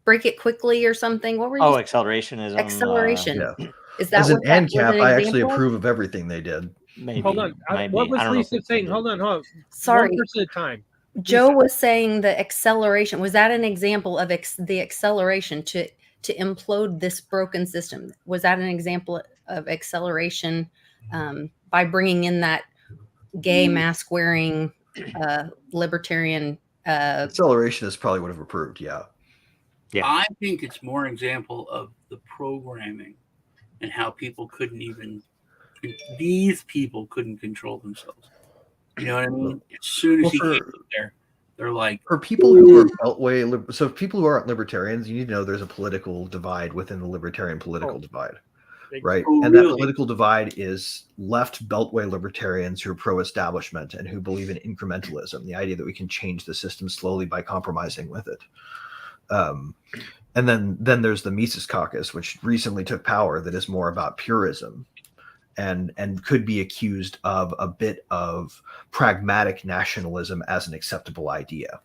break it quickly or something? What were you? Accelerationism. Acceleration. Yeah. Is that As an end cap, I actually example? approve of everything they did. Maybe. Hold on. Maybe. What was I don't know if Lisa it's saying? good. Hold on. Sorry. One person at a time. Joe was saying the acceleration. Was that an example of the acceleration to implode this broken system? Was that an example of acceleration by bringing in that gay mask wearing libertarian? Accelerationist probably would have approved. Yeah. I think it's more example of the programming and how people these people couldn't control themselves. You know what I mean? As soon as he came up there, they're like, for people who are beltway. So people who aren't libertarians, you need to know there's a political divide within the libertarian political divide, right? And that political divide is left beltway libertarians who are pro-establishment and who believe in incrementalism, the idea that we can change the system slowly by compromising with it. And then there's the Mises Caucus, which recently took power, that is more about purism and could be accused of a bit of pragmatic nationalism as an acceptable idea,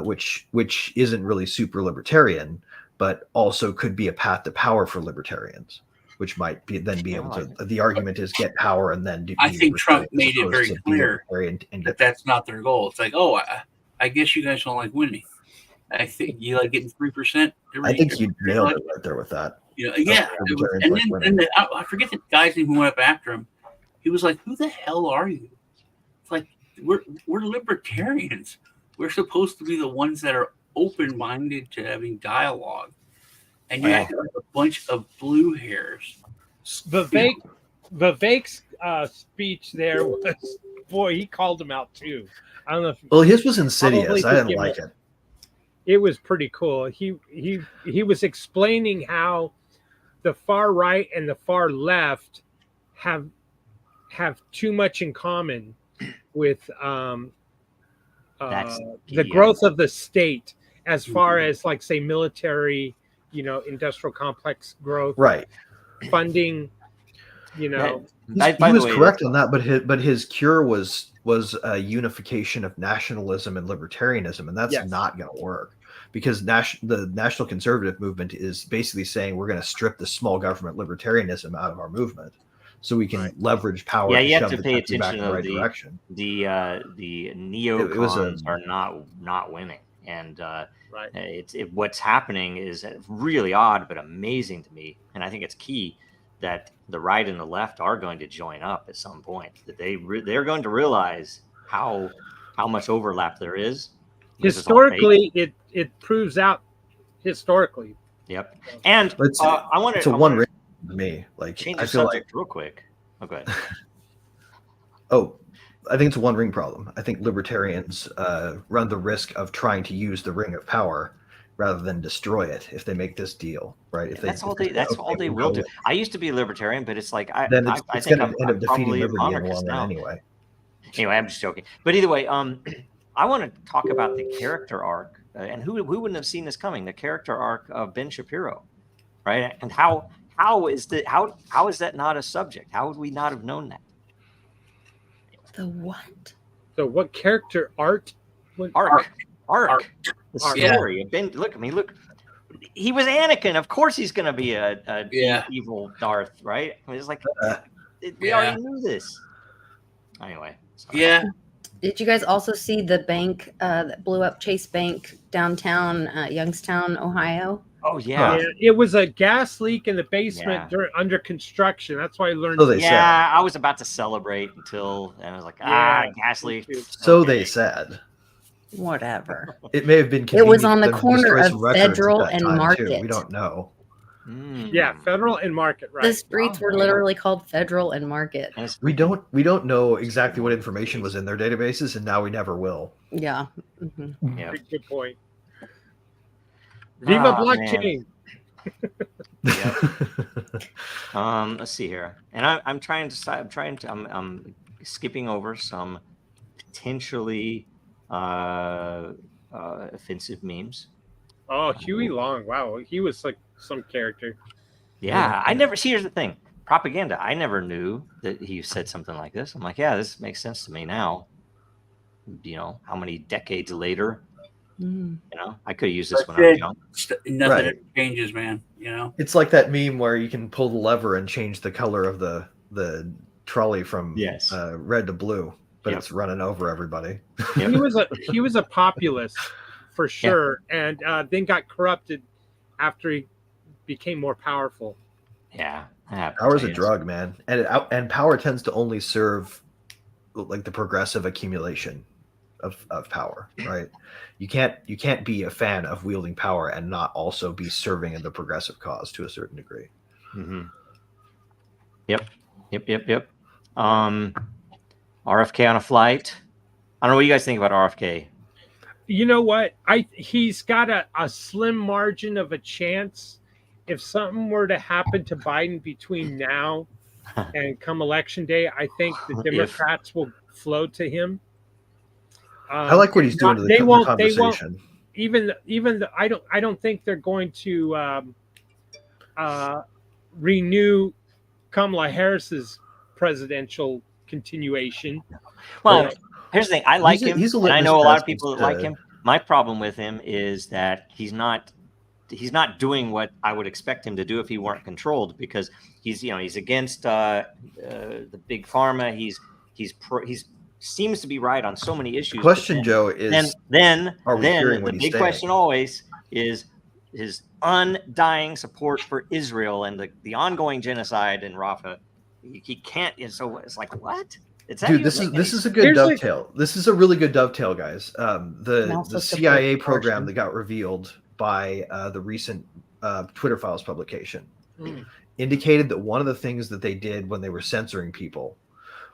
which isn't really super libertarian, but also could be a path to power for libertarians. which might be able to. The argument is get power and then do. I think Trump made it very clear and that that's not their goal. It's like, oh, I guess you guys don't like winning. I think you like getting 3%. I think you nailed it right there with that. Yeah. And then I forget the guy's name who went up after him. He was like, "Who the hell are you?" It's like we're libertarians. We're supposed to be the ones that are open-minded to having dialogue, and you have a bunch of blue hairs. Vivek's speech there was, boy, he called him out too. I don't know. Well, his was insidious. I didn't like it. It was pretty cool. He was explaining how the far right and the far left have too much in common with the growth of the state as far as, like, say, military, industrial complex growth, right? Funding, he was correct on that, but his cure was a unification of nationalism and libertarianism, and that's not going to work, because the national conservative movement is basically saying we're going to strip the small government libertarianism out of our movement, so we can leverage power. Yeah, you have to pay attention to the neocons are not winning, and what's happening is really odd but amazing to me, and I think it's key that the right and the left are going to join up at some point. That they're going to realize how much overlap there is. Historically, it proves out historically. Yep, and I want to one ring to me. Like, change I the feel subject real quick. Okay. I think it's a one ring problem. I think libertarians run the risk of trying to use the ring of power rather than destroy it if they make this deal, right? That's all they will do. I used to be a libertarian, but it's like I think I'm end up defeating liberty in the long run anyway. Anyway, I'm just joking. But either way, I want to talk about the character arc, and who wouldn't have seen this coming? The character arc of Ben Shapiro, right? And how is that not a subject? How would we not have known that? The what? So what character arc? Arc. The story of Ben. Look, he was Anakin. Of course, he's going to be a evil Darth, right? I mean, it's like we already knew this. Anyway. Sorry. Yeah. Did you guys also see the bank that blew up, Chase Bank, downtown Youngstown, Ohio? Oh yeah. It was a gas leak in the basement under construction. That's why I learned. I was about to celebrate and I was like, gas leak. So they said. Whatever. It may have been. It was on the corner of Federal and Market. Too. We don't know. Yeah, Federal and Market. Right. The streets were literally called Federal and Market. We don't know exactly what information was in their databases, and now we never will. Yeah. Mm-hmm. Yeah. Good point. Viva blockchain. Let's see here, and I'm skipping over some potentially offensive memes. Oh, Huey Long! Wow, he was like some character. Yeah, I never. See, here's the thing: propaganda. I never knew that he said something like this. I'm like, yeah, this makes sense to me now. How many decades later? I could have used this when I was young. Nothing changes, man. It's like that meme where you can pull the lever and change the color of the trolley from red to blue, but it's running over everybody. He was a populist for sure, and then got corrupted after he became more powerful. Yeah, power's a drug, man, and power tends to only serve like the progressive accumulation of power, right? You can't be a fan of wielding power and not also be serving in the progressive cause to a certain degree. Mm-hmm. Yep. RFK on a flight. I don't know what you guys think about RFK. You know what? He's got a slim margin of a chance. If something were to happen to Biden between now and come election day, I think the Democrats will flow to him. I like what he's doing to the conversation. I don't think they're going to renew Kamala Harris's presidential continuation. Well, here's the thing. I like him. And I know a lot of people that like him. My problem with him is that he's not he's not doing what I would expect him to do if he weren't controlled, because he's against the big pharma. He's seems to be right on so many issues. The question, Joe, is then are we hearing the what he's big saying? question always is his undying support for Israel and the ongoing genocide in Rafah. He can't. So it's like, what? Dude, this is a good dovetail. This is a really good dovetail, guys. The CIA program that got revealed by the recent Twitter Files publication indicated that one of the things that they did when they were censoring people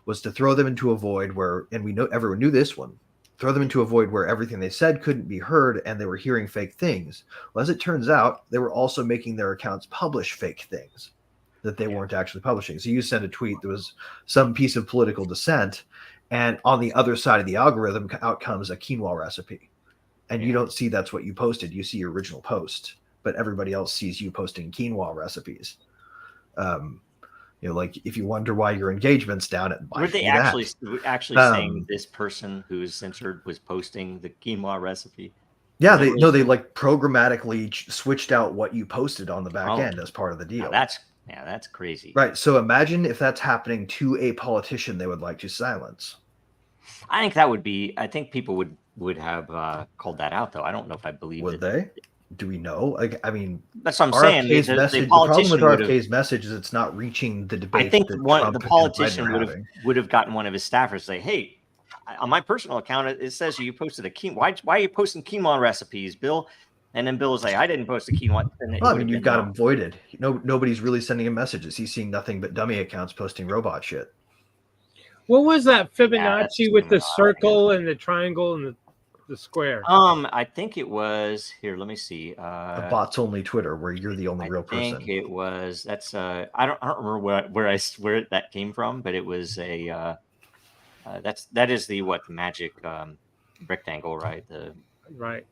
was to throw them into a void where, and we know everyone knew this one, throw them into a void where everything they said couldn't be heard and they were hearing fake things. Well, as it turns out, they were also making their accounts publish fake things that they weren't actually publishing. So you send a tweet, there was some piece of political dissent, and on the other side of the algorithm out comes a quinoa recipe. And you don't see that's what you posted. You see your original post, but everybody else sees you posting quinoa recipes. Like if you wonder why your engagement's down, were they actually saying this person who's censored was posting the quinoa recipe? Yeah, they like programmatically switched out what you posted on the back end as part of the deal. That's crazy. Right. So imagine if that's happening to a politician they would like to silence. I think people would have called that out, though. I don't know if I believe it. Would they? Do we know? I mean, that's what I'm saying. The problem with RFK's message is it's not reaching the debate. I think the politician would have gotten one of his staffers to say, "Hey, on my personal account, it says you posted a quinoa. Why are you posting quinoa recipes, Bill?" And then Bill was like, "I didn't post a quinoa." You've got him voided. Nobody's really sending him messages. He's seeing nothing but dummy accounts posting robot shit. What was that Fibonacci with the circle and the triangle and the square? I think it was here. Let me see. A bots only Twitter, where you're the only real person. I think it was. That's I don't remember where that came from, but it was a. That is the magic rectangle, right? Right.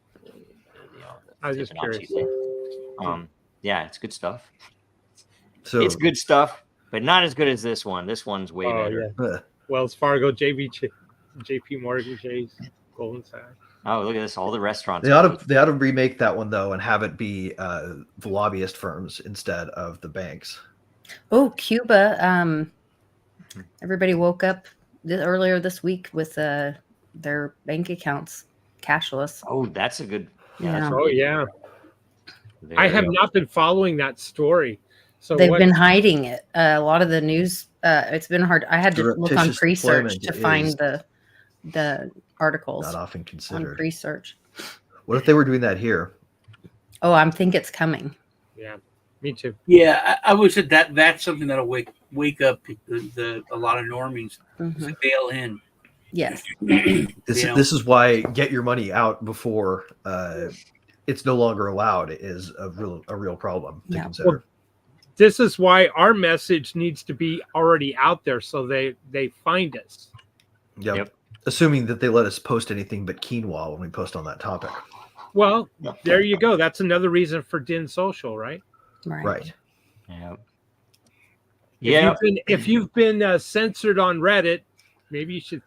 I was just curious. Yeah, it's good stuff. So it's good stuff, but not as good as this one. This one's way better. Yeah. Wells Fargo, JP Morgan Chase, Goldman Sachs. Oh, look at this! All the restaurants. They ought to remake that one though, and have it be the lobbyist firms instead of the banks. Oh, Cuba! Everybody woke up earlier this week with their bank accounts cashless. Oh, that's a good. Yeah. Yeah. I have not been following that story. So they've been hiding it. A lot of the news. It's been hard. I had to look on pre-search to find the articles. Not often considered. On pre-search. What if they were doing that here? Oh, I think it's coming. Yeah, me too. Yeah, I would say that's something that'll wake up a lot of normies to bail in. Yes. This is why get your money out before it's no longer allowed is a real problem to consider. Well, this is why our message needs to be already out there so they find us. Yep. Assuming that they let us post anything but quinoa when we post on that topic. Well, there you go. That's another reason for Den.Social, right? Right. Yeah. If you've been censored on Reddit, maybe you should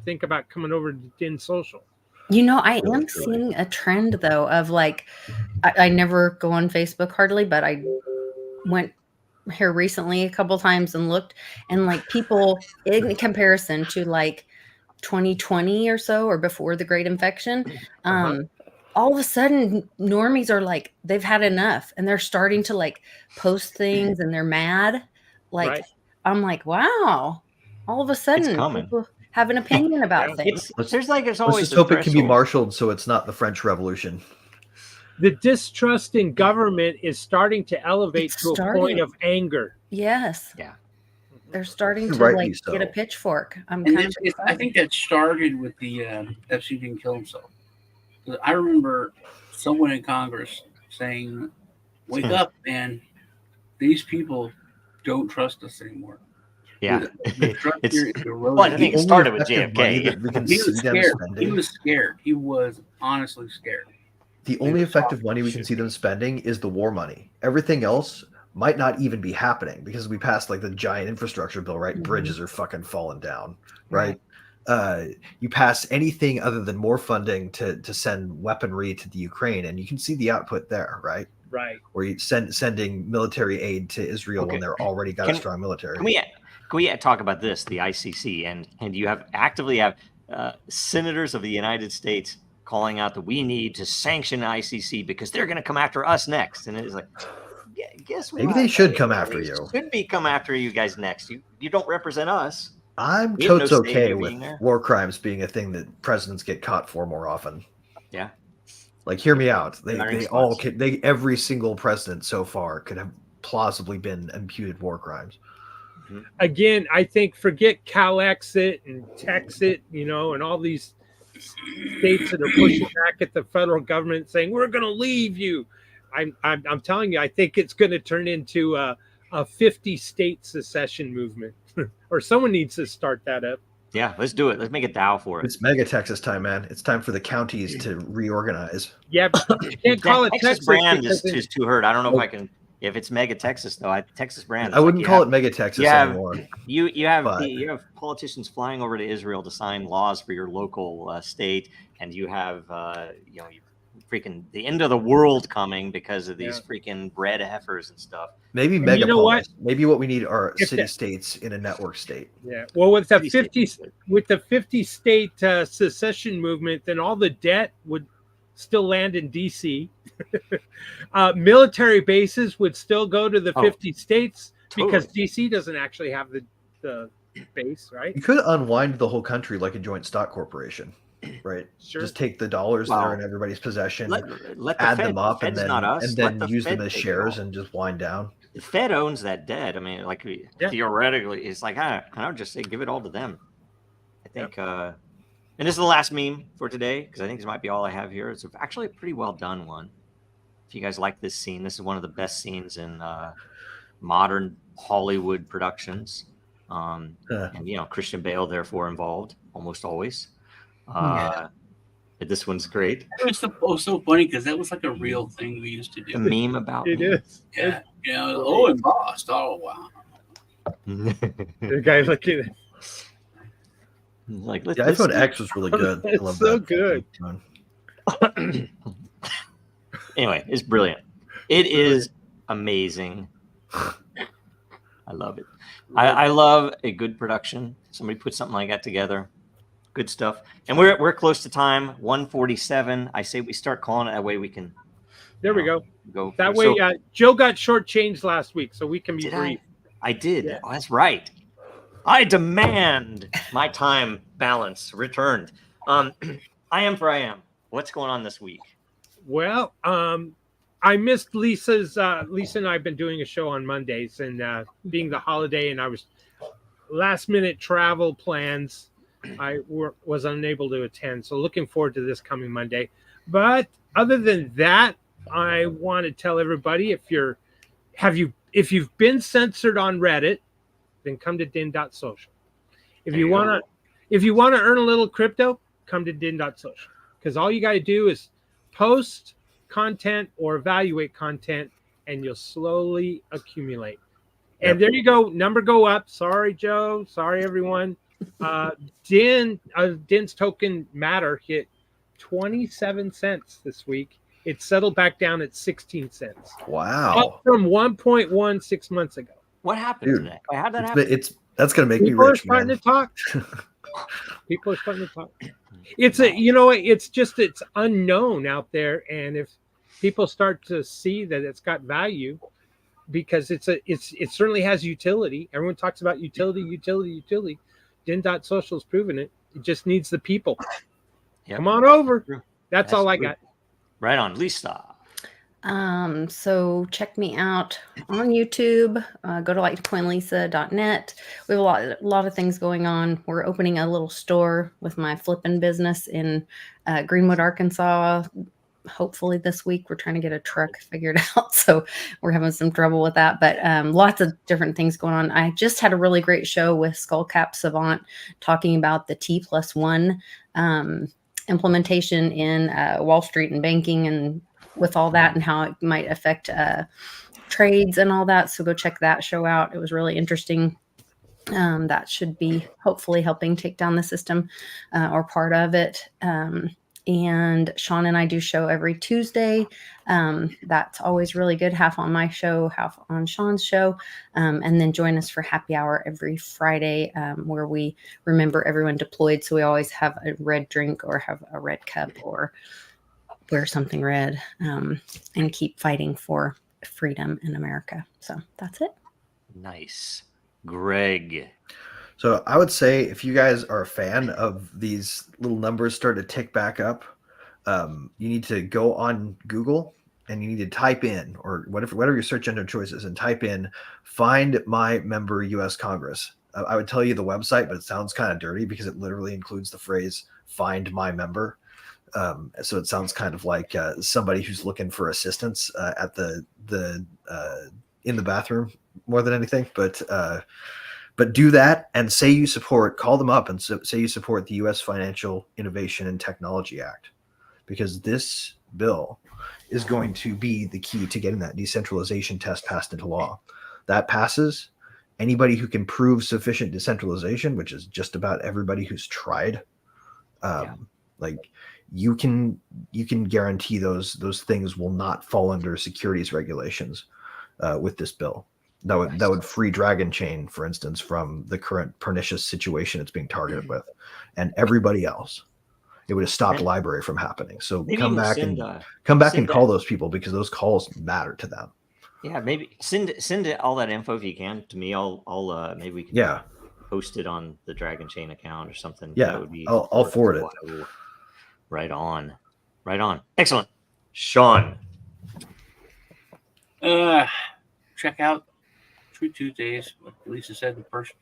think about coming over to Den.Social. I am seeing a trend though of like, I never go on Facebook hardly, but I went here recently a couple times and looked, and like people in comparison to like 2020 or so, or before the Great Infection, all of a sudden normies are like, they've had enough and they're starting to like post things and they're mad. Like, I'm like, wow, all of a sudden people have an opinion about things. Let's just hope it can be marshaled so it's not the French Revolution. The distrust in government is starting to elevate to a point of anger. Yes. Yeah. They're starting to get a pitchfork. I think that started with the Epstein didn't kill himself. I remember someone in Congress saying, "Wake up, man! These people don't trust us anymore." Yeah, I think it started with JFK. He was scared. He was scared. He was honestly scared. The only effective money we can see them spending is the war money. Everything else might not even be happening because we passed like the giant infrastructure bill, right? Bridges are fucking falling down, right? You pass anything other than more funding to send weaponry to the Ukraine, and you can see the output there, right? Right. where you sending military aid to Israel when Okay. they're already got a strong military. Can we talk about this, the ICC, and you actively have senators of the United States calling out that we need to sanction ICC because they're going to come after us next, and it's like, guess what? Maybe they should come after They you. should be come after you guys next. You don't represent us. I'm We have no totes say okay in with being there. war crimes being a thing that presidents get caught for more often. Yeah. Like, hear me out. Our They response. all could. Every single president so far could have plausibly been imputed war crimes. Again, I think forget Cal-Exit and Texit, you know, and all these states that are pushing back at the federal government saying we're going to leave you. I'm telling you, I think it's going to turn into a 50-state secession movement, or someone needs to start that up. Yeah, let's do it. Let's make a DAO for it. It's mega Texas time, man. It's time for the counties to reorganize. Yeah, but you can't call it Texas Texas brand because is too hurt. I don't know if I can. If it's mega Texas though, Texas brand. I wouldn't call it mega Texas anymore. You have politicians flying over to Israel to sign laws for your local state, and you have freaking the end of the world coming because of these freaking bread heifers and stuff. Maybe And megapolis. you know what? Maybe what we need are city states in a network state. Yeah. Well, with the 50 state secession movement, then all the debt would still land in DC. Military bases would still go to the 50 states because DC doesn't actually have the base, right? You could unwind the whole country like a joint stock corporation, right? Sure. Just take the dollars that are in everybody's possession, let add them up, and then the use them Fed as take it shares all. and just wind down. The Fed owns that debt. I mean, like theoretically, it's like I would just say give it all to them. I think, and this is the last meme for today because I think this might be all I have here. It's actually a pretty well done one. If you guys like this scene, this is one of the best scenes in modern Hollywood productions. And Christian Bale therefore involved almost always. But this one's great. It was so funny because that was like a real thing we used to do. The meme about it me. is. Yeah. And boss. Oh wow. The guy looking at like the iPhone X was really good. I love so that. good. Anyway, it's brilliant. It is amazing. I love it. I love a good production. Somebody put something like that together. Good stuff. And we're close to time. 1:47. I say we start calling it that way we can. There we go. Go that way. Joe got shortchanged last week, so we can be brief. I did. Yeah. Oh, that's right. I demand my time balance returned. I am for I am. What's going on this week? Well, I missed Lisa's. Lisa and I have been doing a show on Mondays, and being the holiday, and I was last minute travel plans. I was unable to attend, so looking forward to this coming Monday. But other than that, I want to tell everybody if you've been censored on Reddit, then come to Den.Social. If you want to earn a little crypto, come to Den.Social, because all you got to do is post content or evaluate content, and you'll slowly accumulate. And there you go, number go up. Sorry, Joe. Sorry, everyone. Den's token matter hit 27 cents this week. It settled back down at 16 cents. Wow. Up from 1.1 6 months ago. What happened today? How did that happen? That's going to make People me rich, are starting man. to talk. People are starting to talk. It's unknown out there, and if people start to see that it's got value, because it certainly has utility. Everyone talks about utility. Den.Social has proven it. It just needs the people. Yep. Come on over. That's all I got. Right on, Lisa. So check me out on YouTube. Go to likecoinlisa.net. We have a lot of things going on. We're opening a little store with my flipping business in Greenwood, Arkansas. Hopefully this week. We're trying to get a truck figured out, so we're having some trouble with that, but lots of different things going on. I just had a really great show with Skullcap Savant talking about the T+1 implementation in Wall Street and banking, and with all that and how it might affect trades and all that. So go check that show out. It was really interesting. That should be hopefully helping take down the system or part of it. And Sean and I do show every Tuesday. That's always really good. Half on my show, half on Sean's show. And then join us for happy hour every Friday, where we remember everyone deployed. So we always have a red drink or have a red cup or wear something red, and keep fighting for freedom in America. So that's it. Nice. Greg. So I would say if you guys are a fan of these little numbers start to tick back up, you need to go on Google and you need to type in, or whatever your search engine choice is, and type in "Find My Member U.S. Congress." I would tell you the website, but it sounds kind of dirty because it literally includes the phrase "Find My Member." So it sounds kind of like somebody who's looking for assistance at the in the bathroom more than anything, but do that and say you support, call them up and say you support the U.S. Financial Innovation and Technology Act, because this bill is going to be the key to getting that decentralization test passed into law. That passes, anybody who can prove sufficient decentralization, which is just about everybody who's tried, like you can guarantee those things will not fall under securities regulations with this bill. That would free Dragon Chain, for instance, from the current pernicious situation it's being targeted with, and everybody else. It would have stopped library from happening. So come back and call those people, because those calls matter to them. Yeah, maybe send all that info if you can to me. I'll maybe we can post it on the Dragon Chain account or something. Yeah, that would be. I'll forward it. Right on. Excellent, Sean. Check out True Tuesdays. Lisa said the first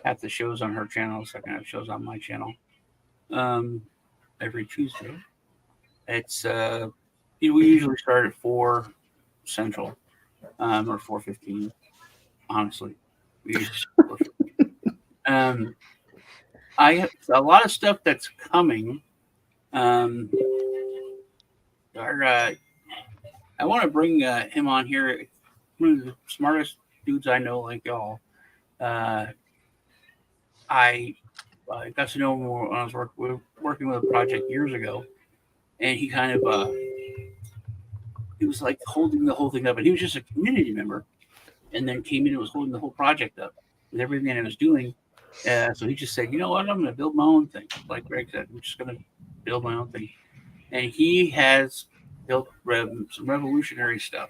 half of the show's on her channel, the second half shows on my channel. Every Tuesday. It's we usually start at 4 Central, or 4:15. Honestly, we usually start at 4:15. I have a lot of stuff that's coming. I want to bring him on here. One of the smartest dudes I know, like y'all. I got to know him when I was working with a project years ago, and he kind of he was like holding the whole thing up, and he was just a community member, and then came in and was holding the whole project up with everything I was doing. So he just said, "You know what? I'm going to build my own thing." Like Greg said, I'm just going to build my own thing, and he has built some revolutionary stuff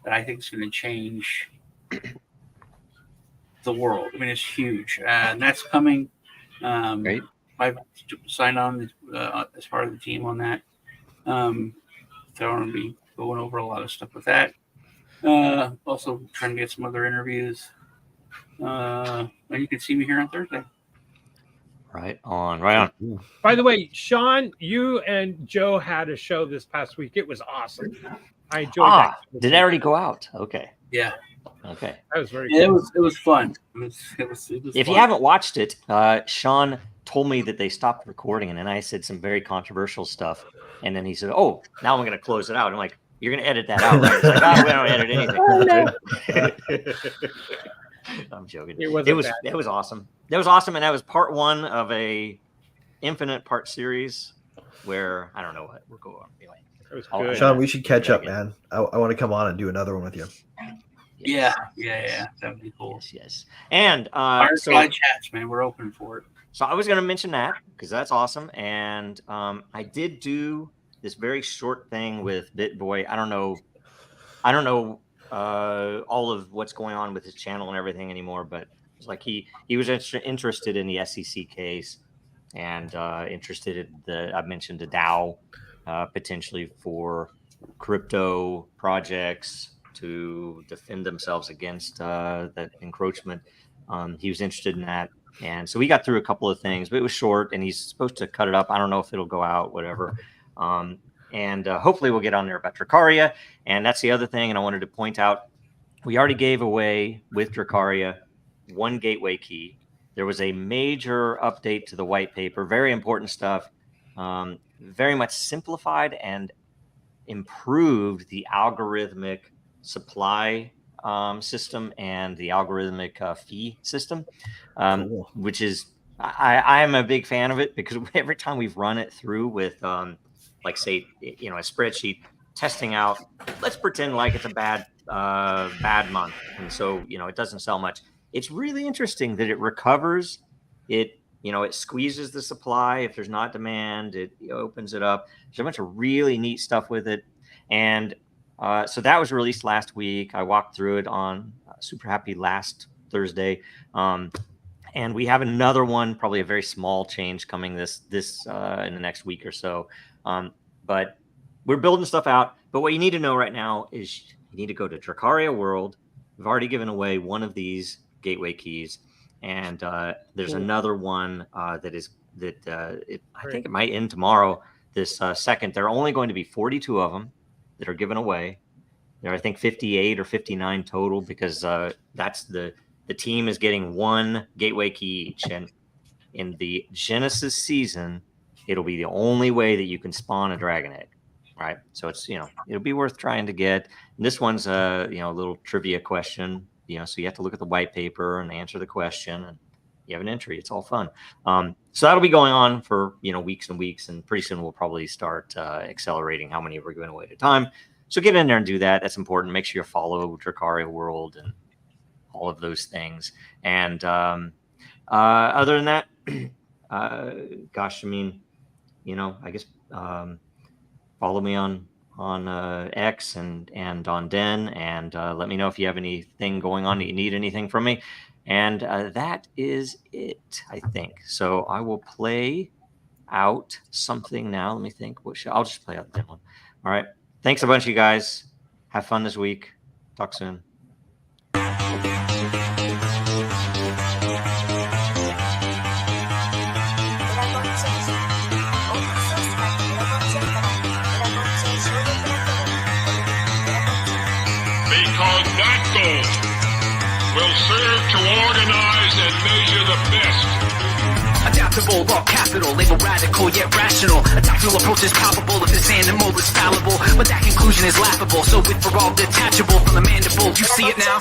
that I think is going to change the world. I mean, it's huge, and that's coming. Great. I've signed on as part of the team on that. So I'm going to be going over a lot of stuff with that. Also trying to get some other interviews. And you can see me here on Thursday. Right on. By the way, Sean, you and Joe had a show this past week. It was awesome. I enjoyed that. Did it already go out? Okay. Yeah. Okay. That was very cool. It was fun. It was if fun. you haven't watched it, Sean told me that they stopped recording, and then I said some very controversial stuff, and then he said, "Oh, now I'm going to close it out." I'm like, "You're going to edit that out, right?" He's like, "We don't edit anything." I'm joking. It was awesome. That was awesome, and that was part 1 of a infinite part series where I don't know what we're going. Anyway, it was good. Sean, we should catch up, man. I want to come on and do another one with you. Yeah. That'd be cool. Yes. And Fireside chats, man. We're open for it. So I was going to mention that because that's awesome, and I did do this very short thing with BitBoy. I don't know all of what's going on with his channel and everything anymore, but it's like he was interested in the SEC case and interested in I mentioned a DAO potentially for crypto projects to defend themselves against that encroachment. He was interested in that. And so we got through a couple of things, but it was short and he's supposed to cut it up. I don't know if it'll go out, whatever. And hopefully we'll get on there about Dracaria. And that's the other thing. And I wanted to point out, we already gave away with Dracaria 1 gateway key. There was a major update to the white paper, very important stuff, very much simplified and improved the algorithmic supply system and the algorithmic fee system, which is, I am a big fan of it because every time we've run it through with like say, a spreadsheet testing out, let's pretend like it's a bad month. And so, it doesn't sell much. It's really interesting that it recovers. It squeezes the supply. If there's not demand, it opens it up. There's a bunch of really neat stuff with it. And so that was released last week. I walked through it on Super Happy last Thursday. And we have another one, probably a very small change coming this in the next week or so. But we're building stuff out. But what you need to know right now is you need to go to Dracaria World. We've already given away one of these gateway keys. And there's another one I think it might end tomorrow. This second, there are only going to be 42 of them that are given away. There are, I think, 58 or 59 total, because that's the team is getting one gateway key each. And in the Genesis season, it'll be the only way that you can spawn a dragon egg, right? So it's, it'll be worth trying to get. And this one's a little trivia question, so you have to look at the white paper and answer the question, and you have an entry. It's all fun. So that'll be going on for, weeks and weeks. And pretty soon we'll probably start accelerating how many we're giving away at a time. So get in there and do that. That's important. Make sure you follow Dracaria World and all of those things. And other than that, gosh, I guess follow me on X and on Den, and let me know if you have anything going on that you need anything from me. And that is it, I think. So I will play out something now. Let me think. I'll just play out the demo. All right. Thanks a bunch, you guys. Have fun this week. Talk soon. Because that goal will serve to organize and measure the best. Adaptable, raw capital, label radical yet rational. A tactical approach is probable if this animal is fallible, but that conclusion is laughable. So with for all detachable from the mandible, you see it now.